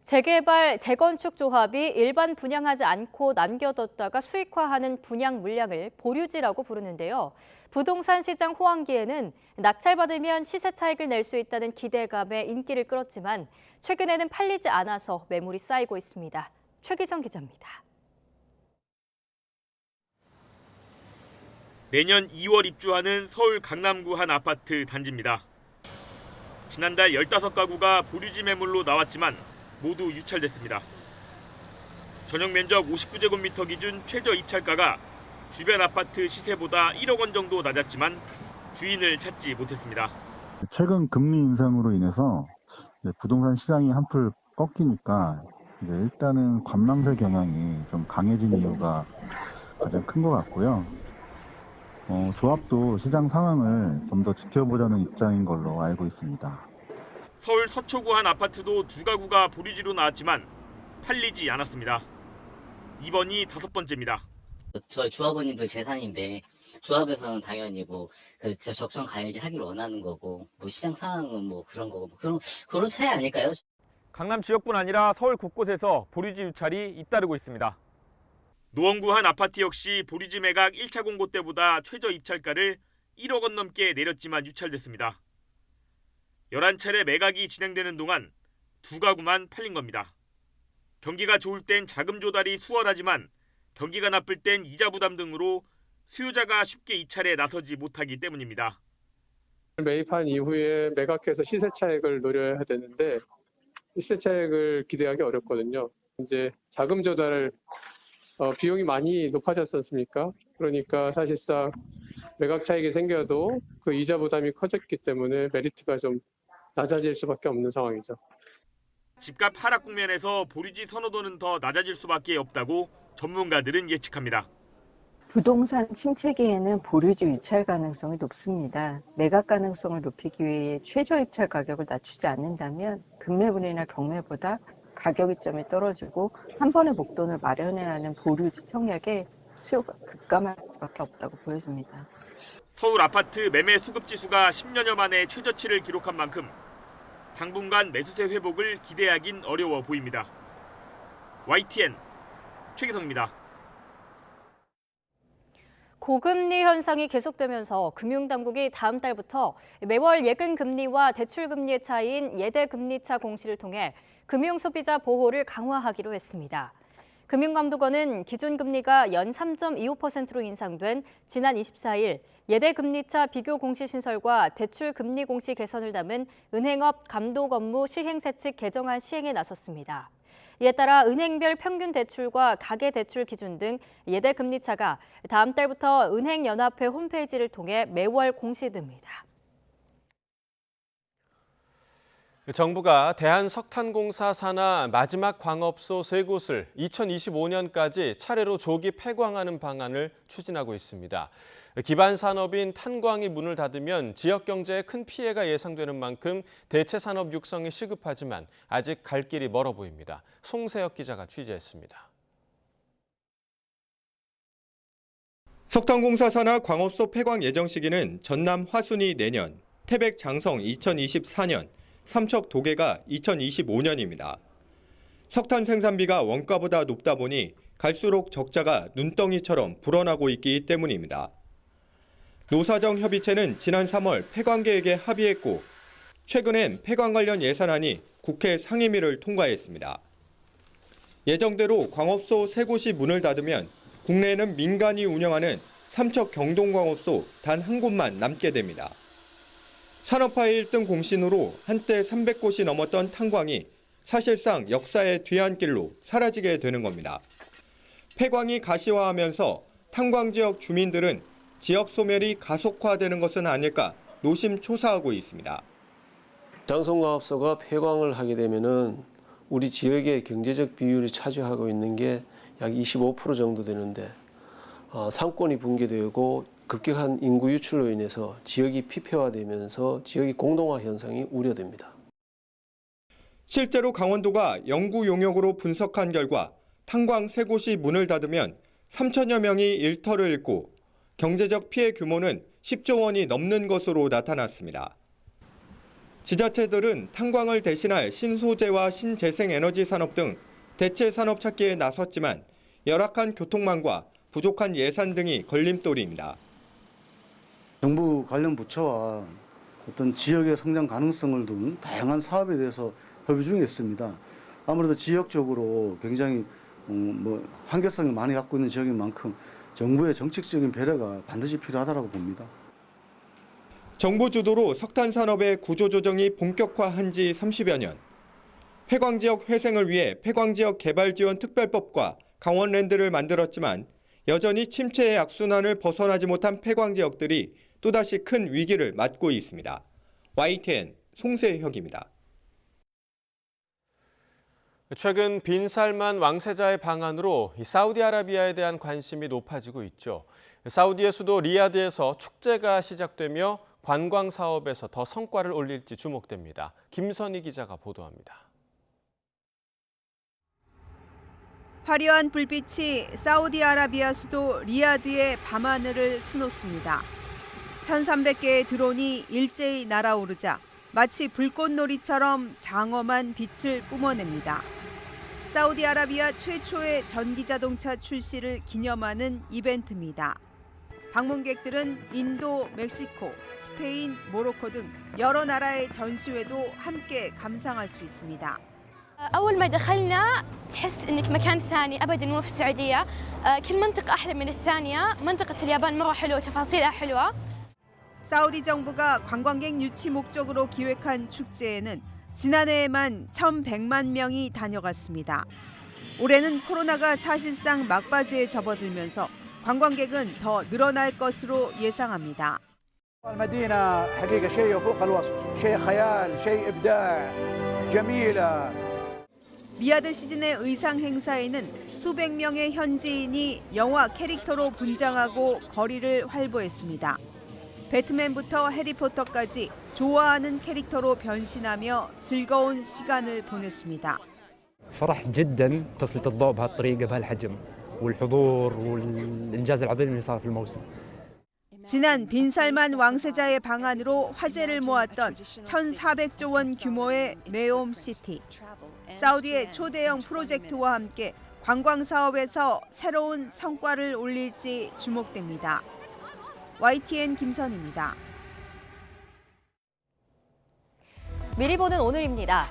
재개발, 재건축 조합이 일반 분양하지 않고 남겨뒀다가 수익화하는 분양 물량을 보류지라고 부르는데요. 부동산 시장 호황기에는 낙찰받으면 시세 차익을 낼 수 있다는 기대감에 인기를 끌었지만 최근에는 팔리지 않아서 매물이 쌓이고 있습니다. 최기성 기자입니다. 내년 2월 입주하는 서울 강남구 한 아파트 단지입니다. 지난달 15가구가 보류지 매물로 나왔지만 모두 유찰됐습니다. 전용 면적 59제곱미터 기준 최저 입찰가가 주변 아파트 시세보다 1억 원 정도 낮았지만 주인을 찾지 못했습니다. 최근 금리 인상으로 인해서 부동산 시장이 한풀 꺾이니까 이제 일단은 관망세 경향이 좀 강해진 이유가 가장 큰 것 같고요. 조합도 시장 상황을 좀 더 지켜보자는 입장인 걸로 알고 있습니다. 서울 서초구 한 아파트도 두 가구가 보류지로 나왔지만 팔리지 않았습니다. 이번이 5번째입니다. 저희 조합원님들 재산인데 조합에서는 당연히 적정 가액이 하기를 원하는 거고 시장 상황은 그런 거고 그런 차이 아닐까요? 강남 지역뿐 아니라 서울 곳곳에서 보류지 유찰이 잇따르고 있습니다. 노원구 한 아파트 역시 보류지 매각 1차 공고 때보다 최저 입찰가를 1억 원 넘게 내렸지만 유찰됐습니다. 11차례 매각이 진행되는 동안 두 가구만 팔린 겁니다. 경기가 좋을 땐 자금 조달이 수월하지만 경기가 나쁠 땐 이자 부담 등으로 수요자가 쉽게 입찰에 나서지 못하기 때문입니다. 매입한 이후에 매각해서 시세 차익을 노려야 되는데 시세 차익을 기대하기 어렵거든요. 이제 자금 조달을 비용이 많이 높아졌지 않습니까? 그러니까 사실상 매각 차익이 생겨도 그 이자 부담이 커졌기 때문에 메리트가 좀 낮아질 수밖에 없는 상황이죠. 집값 하락 국면에서 보류지 선호도는 더 낮아질 수밖에 없다고 전문가들은 예측합니다. 부동산 침체기에는 보류지 유찰 가능성이 높습니다. 매각 가능성을 높이기 위해 최저 입찰 가격을 낮추지 않는다면 급매물이나 경매보다 가격 이점이 떨어지고 한 번의 목돈을 마련해야 하는 보류지 청약에 수요가 급감할 수밖에 없다고 보여집니다. 서울 아파트 매매 수급 지수가 10년여 만에 최저치를 기록한 만큼 당분간 매수세 회복을 기대하긴 어려워 보입니다. YTN 최기성입니다. 고금리 현상이 계속되면서 금융당국이 다음 달부터 매월 예금금리와 대출금리의 차이인 예대금리차 공시를 통해 금융소비자 보호를 강화하기로 했습니다. 금융감독원은 기준금리가 연 3.25%로 인상된 지난 24일 예대금리차 비교 공시 신설과 대출금리 공시 개선을 담은 은행업 감독 업무 실행세칙 개정안 시행에 나섰습니다. 이에 따라 은행별 평균 대출과 가계대출 기준 등 예대금리차가 다음 달부터 은행연합회 홈페이지를 통해 매월 공시됩니다. 정부가 대한석탄공사 산하 마지막 광업소 3곳을 2025년까지 차례로 조기 폐광하는 방안을 추진하고 있습니다. 기반 산업인 탄광이 문을 닫으면 지역 경제에 큰 피해가 예상되는 만큼 대체 산업 육성이 시급하지만 아직 갈 길이 멀어 보입니다. 송세혁 기자가 취재했습니다. 석탄공사 산하 광업소 폐광 예정 시기는 전남 화순이 내년, 태백 장성 2024년, 삼척 도계가 2025년입니다. 석탄 생산비가 원가보다 높다 보니 갈수록 적자가 눈덩이처럼 불어나고 있기 때문입니다. 노사정 협의체는 지난 3월 폐광 계획에 합의했고 최근엔 폐광 관련 예산안이 국회 상임위를 통과했습니다. 예정대로 광업소 3곳이 문을 닫으면 국내에는 민간이 운영하는 삼척 경동광업소 단 한 곳만 남게 됩니다. 산업화의 1등 공신으로 한때 300곳이 넘었던 탄광이 사실상 역사의 뒤안길로 사라지게 되는 겁니다. 폐광이 가시화하면서 탄광 지역 주민들은 지역 소멸이 가속화되는 것은 아닐까 노심초사하고 있습니다. 장성광업소가 폐광을 하게 되면은 우리 지역의 경제적 비율이 차지하고 있는 게 약 25% 정도 되는데 상권이 붕괴되고 급격한 인구 유출로 인해서 지역이 피폐화되면서 지역의 공동화 현상이 우려됩니다. 실제로 강원도가 연구 용역으로 분석한 결과 탄광 3곳이 문을 닫으면 3천여 명이 일터를 잃고 경제적 피해 규모는 10조 원이 넘는 것으로 나타났습니다. 지자체들은 탄광을 대신할 신소재와 신재생에너지 산업 등 대체 산업 찾기에 나섰지만 열악한 교통망과 부족한 예산 등이 걸림돌입니다. 정부 관련 부처와 어떤 지역의 성장 가능성을 둔 다양한 사업에 대해서 협의 중에 있습니다. 아무래도 지역적으로 굉장히 한계성을 많이 갖고 있는 지역인 만큼 정부의 정책적인 배려가 반드시 필요하다고 봅니다. 정부 주도로 석탄 산업의 구조조정이 본격화한 지 30여 년. 폐광 지역 회생을 위해 폐광 지역 개발 지원 특별법과 강원랜드를 만들었지만 여전히 침체의 악순환을 벗어나지 못한 폐광 지역들이 또다시 큰 위기를 맞고 있습니다. YTN 송세혁입니다. 최근 빈 살만 왕세자의 방한으로 사우디아라비아에 대한 관심이 높아지고 있죠. 사우디의 수도 리야드에서 축제가 시작되며 관광 사업에서 더 성과를 올릴지 주목됩니다. 김선희 기자가 보도합니다. 화려한 불빛이 사우디아라비아 수도 리야드의 밤하늘을 수놓습니다. 1,300개의 드론이 일제히 날아오르자 마치 불꽃놀이처럼 장엄한 빛을 뿜어냅니다. 사우디아라비아 최초의 전기자동차 출시를 기념하는 이벤트입니다. 방문객들은 인도, 멕시코, 스페인, 모로코 등 여러 나라의 전시회도 함께 감상할 수 있습니다. أول ما دخلنا تحس إنك مكان ثاني أبداً مو في السعودية، كل منطقة أحلى من الثانية، منطقة اليابان مرة حلوة وتفاصيلها حلوة. 사우디 정부가 관광객 유치 목적으로 기획한 축제에는 지난해에만 1,100만 명이 다녀갔습니다. 올해는 코로나가 사실상 막바지에 접어들면서 관광객은 더 늘어날 것으로 예상합니다. المدينة حقيقة شيء فوق الوصف، شيء خيال، شيء إبداع، جميلة. 리야드 시즌의 의상 행사에는 수백 명의 현지인이 영화 캐릭터로 분장하고 거리를 활보했습니다. 배트맨부터 해리포터까지 좋아하는 캐릭터로 변신하며 즐거운 시간을 보냈습니다. فرح جدا تسليط الضوء بهالطريقة بهالحجم والحضور والإنجاز العظيم اللي صار في الموسم. 지난 빈살만 왕세자의 방안으로 화제를 모았던 1,400조 원 규모의 네옴시티. 사우디의 초대형 프로젝트와 함께 관광 사업에서 새로운 성과를 올릴지 주목됩니다. YTN 김선입니다. 미리 보는 오늘입니다.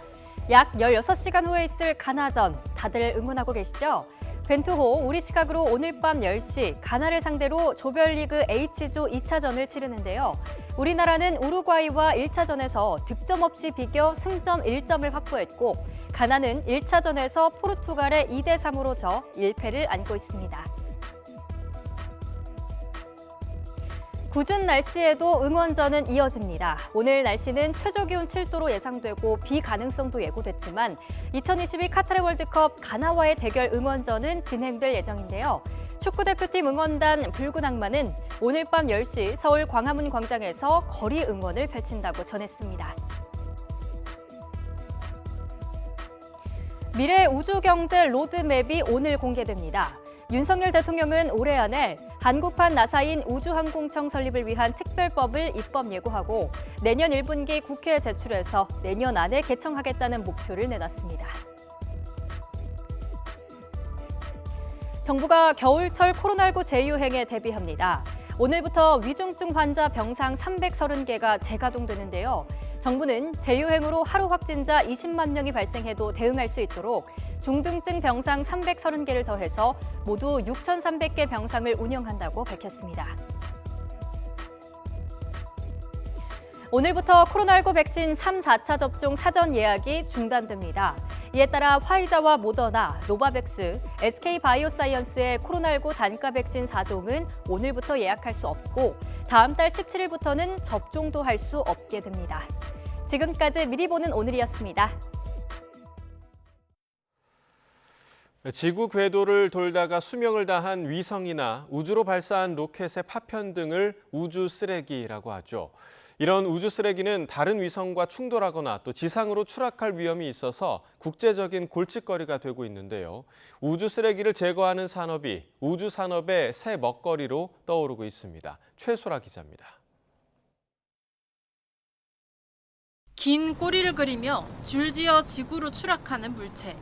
약 16시간 후에 있을 가나전, 다들 응원하고 계시죠? 벤투호 우리 시각으로 오늘 밤 10시 가나를 상대로 조별리그 H조 2차전을 치르는데요. 우리나라는 우루과이와 1차전에서 득점 없이 비겨 승점 1점을 확보했고 가나는 1차전에서 포르투갈에 2대3으로 져 1패를 안고 있습니다. 궂은 날씨에도 응원전은 이어집니다. 오늘 날씨는 최저기온 7도로 예상되고 비 가능성도 예고됐지만 2022 카타르 월드컵 가나와의 대결 응원전은 진행될 예정인데요. 축구대표팀 응원단 붉은 악마는 오늘 밤 10시 서울 광화문 광장에서 거리 응원을 펼친다고 전했습니다. 미래 우주경제 로드맵이 오늘 공개됩니다. 윤석열 대통령은 올해 안에 한국판 나사인 우주항공청 설립을 위한 특별법을 입법 예고하고 내년 1분기 국회에 제출해서 내년 안에 개청하겠다는 목표를 내놨습니다. 정부가 겨울철 코로나19 재유행에 대비합니다. 오늘부터 위중증 환자 병상 330개가 재가동되는데요. 정부는 재유행으로 하루 확진자 20만 명이 발생해도 대응할 수 있도록 중등증 병상 330개를 더해서 모두 6,300개 병상을 운영한다고 밝혔습니다. 오늘부터 코로나19 백신 3, 4차 접종 사전 예약이 중단됩니다. 이에 따라 화이자와 모더나, 노바백스, SK바이오사이언스의 코로나19 단가 백신 4종은 오늘부터 예약할 수 없고 다음 달 17일부터는 접종도 할 수 없게 됩니다. 지금까지 미리 보는 오늘이었습니다. 지구 궤도를 돌다가 수명을 다한 위성이나 우주로 발사한 로켓의 파편 등을 우주 쓰레기라고 하죠. 이런 우주 쓰레기는 다른 위성과 충돌하거나 또 지상으로 추락할 위험이 있어서 국제적인 골칫거리가 되고 있는데요. 우주 쓰레기를 제거하는 산업이 우주 산업의 새 먹거리로 떠오르고 있습니다. 최소라 기자입니다. 긴 꼬리를 그리며 줄지어 지구로 추락하는 물체.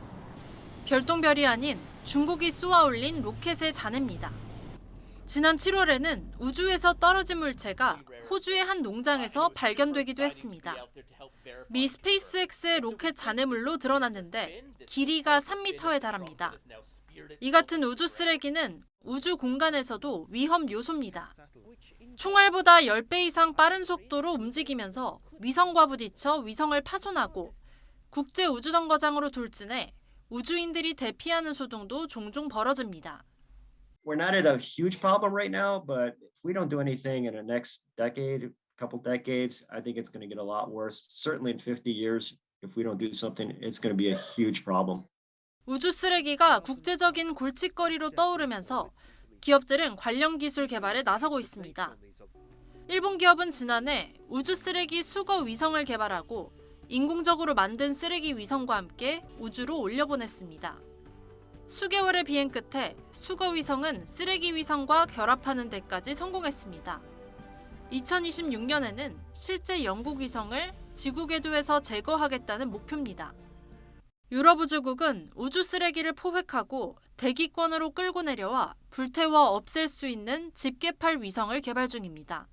별똥별이 아닌 중국이 쏘아 올린 로켓의 잔해입니다. 지난 7월에는 우주에서 떨어진 물체가 호주의 한 농장에서 발견되기도 했습니다. 미 스페이스X의 로켓 잔해물로 드러났는데 길이가 3m에 달합니다. 이 같은 우주 쓰레기는 우주 공간에서도 위험 요소입니다. 총알보다 10배 이상 빠른 속도로 움직이면서 위성과 부딪혀 위성을 파손하고 국제 우주정거장으로 돌진해 우주인들이 대피하는 소동도 종종 벌어집니다. We're not at a huge problem right now, but if we don't do anything in the next decade, couple decades, I think it's going to get a lot worse. Certainly in 50 years, if we don't do something, it's going to be a huge problem. 우주 쓰레기가 국제적인 골칫거리로 떠오르면서 기업들은 관련 기술 개발에 나서고 있습니다. 일본 기업은 지난해 우주 쓰레기 수거 위성을 개발하고 인공적으로 만든 쓰레기 위성과 함께 우주로 올려보냈습니다. 수개월의 비행 끝에 수거 위성은 쓰레기 위성과 결합하는 데까지 성공했습니다. 2026년에는 실제 영국 위성을 지구 궤도에서 제거하겠다는 목표입니다. 유럽우주국은 우주 쓰레기를 포획하고 대기권으로 끌고 내려와 불태워 없앨 수 있는 집게팔 위성을 개발 중입니다.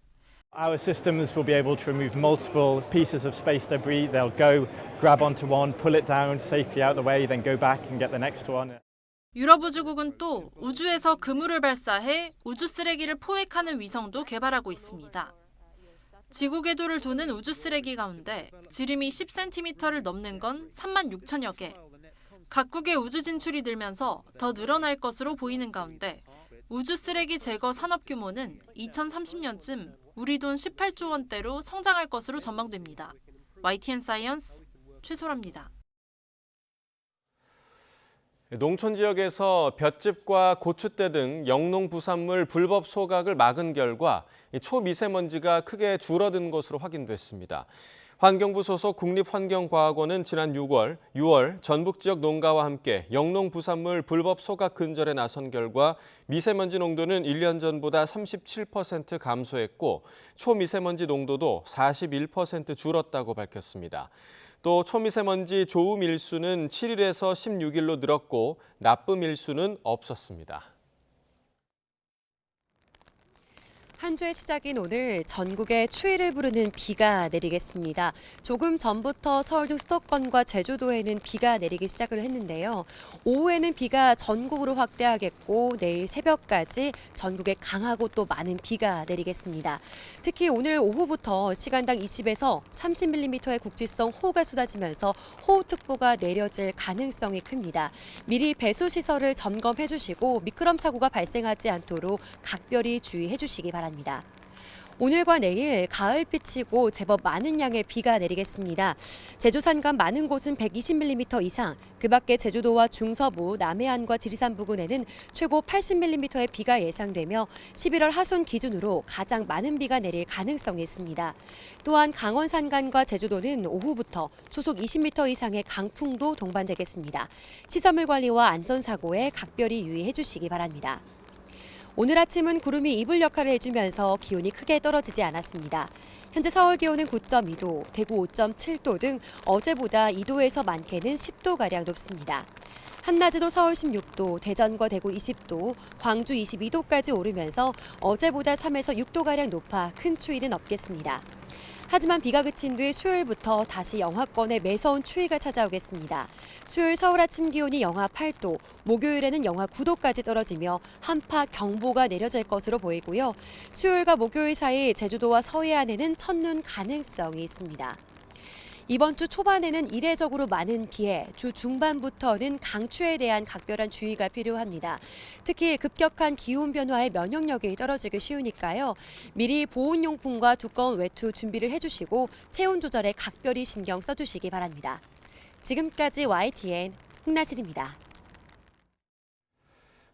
Our systems will be able to remove multiple pieces of space debris. They'll go, grab onto one, pull it down safely out the way, then go back and get the next one. 유럽우주국은 또 우주에서 그물을 발사해 우주 쓰레기를 포획하는 위성도 개발하고 있습니다. 지구 궤도를 도는 우주 쓰레기 가운데 지름이 10cm를 넘는 건 36,000여 개. 각국의 우주 진출이 늘면서 더 늘어날 것으로 보이는 가운데 우주 쓰레기 제거 산업 규모는 2030년쯤 우리 돈 18조 원대로 성장할 것으로 전망됩니다. YTN 사이언스 최소라입니다. 농촌 지역에서 볏짚과 고추대 등 영농부산물 불법 소각을 막은 결과 초미세먼지가 크게 줄어든 것으로 확인됐습니다. 환경부 소속 국립환경과학원은 지난 6월 전북 지역 농가와 함께 영농부산물 불법 소각 근절에 나선 결과 미세먼지 농도는 1년 전보다 37% 감소했고 초미세먼지 농도도 41% 줄었다고 밝혔습니다. 또 초미세먼지 좋음 일수는 7일에서 16일로 늘었고 나쁨 일수는 없었습니다. 한 주의 시작인 오늘 전국에 추위를 부르는 비가 내리겠습니다. 조금 전부터 서울 등 수도권과 제주도에는 비가 내리기 시작을 했는데요. 오후에는 비가 전국으로 확대하겠고 내일 새벽까지 전국에 강하고 또 많은 비가 내리겠습니다. 특히 오늘 오후부터 시간당 20에서 30mm의 국지성 호우가 쏟아지면서 호우특보가 내려질 가능성이 큽니다. 미리 배수시설을 점검해 주시고 미끄럼 사고가 발생하지 않도록 각별히 주의해 주시기 바랍니다. 오늘과 내일 가을빛이고 제법 많은 양의 비가 내리겠습니다. 제주 산간 많은 곳은 120mm 이상, 그 밖에 제주도와 중서부, 남해안과 지리산 부근에는 최고 80mm의 비가 예상되며 11월 하순 기준으로 가장 많은 비가 내릴 가능성이 있습니다. 또한 강원 산간과 제주도는 오후부터 초속 20m 이상의 강풍도 동반되겠습니다. 시설물 관리와 안전사고에 각별히 유의해 주시기 바랍니다. 오늘 아침은 구름이 이불 역할을 해주면서 기온이 크게 떨어지지 않았습니다. 현재 서울 기온은 9.2도, 대구 5.7도 등 어제보다 2도에서 많게는 10도가량 높습니다. 한낮에도 서울 16도, 대전과 대구 20도, 광주 22도까지 오르면서 어제보다 3에서 6도가량 높아 큰 추위는 없겠습니다. 하지만 비가 그친 뒤 수요일부터 다시 영하권의 매서운 추위가 찾아오겠습니다. 수요일 서울 아침 기온이 영하 8도, 목요일에는 영하 9도까지 떨어지며 한파 경보가 내려질 것으로 보이고요. 수요일과 목요일 사이 제주도와 서해안에는 첫눈 가능성이 있습니다. 이번 주 초반에는 이례적으로 많은 비에 주 중반부터는 강추에 대한 각별한 주의가 필요합니다. 특히 급격한 기온 변화에 면역력이 떨어지기 쉬우니까요. 미리 보온용품과 두꺼운 외투 준비를 해주시고 체온 조절에 각별히 신경 써주시기 바랍니다. 지금까지 YTN 홍나실입니다.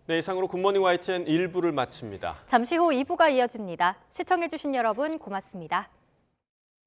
네, 이상으로 굿모닝 YTN 1부를 마칩니다. 잠시 후 2부가 이어집니다. 시청해주신 여러분 고맙습니다.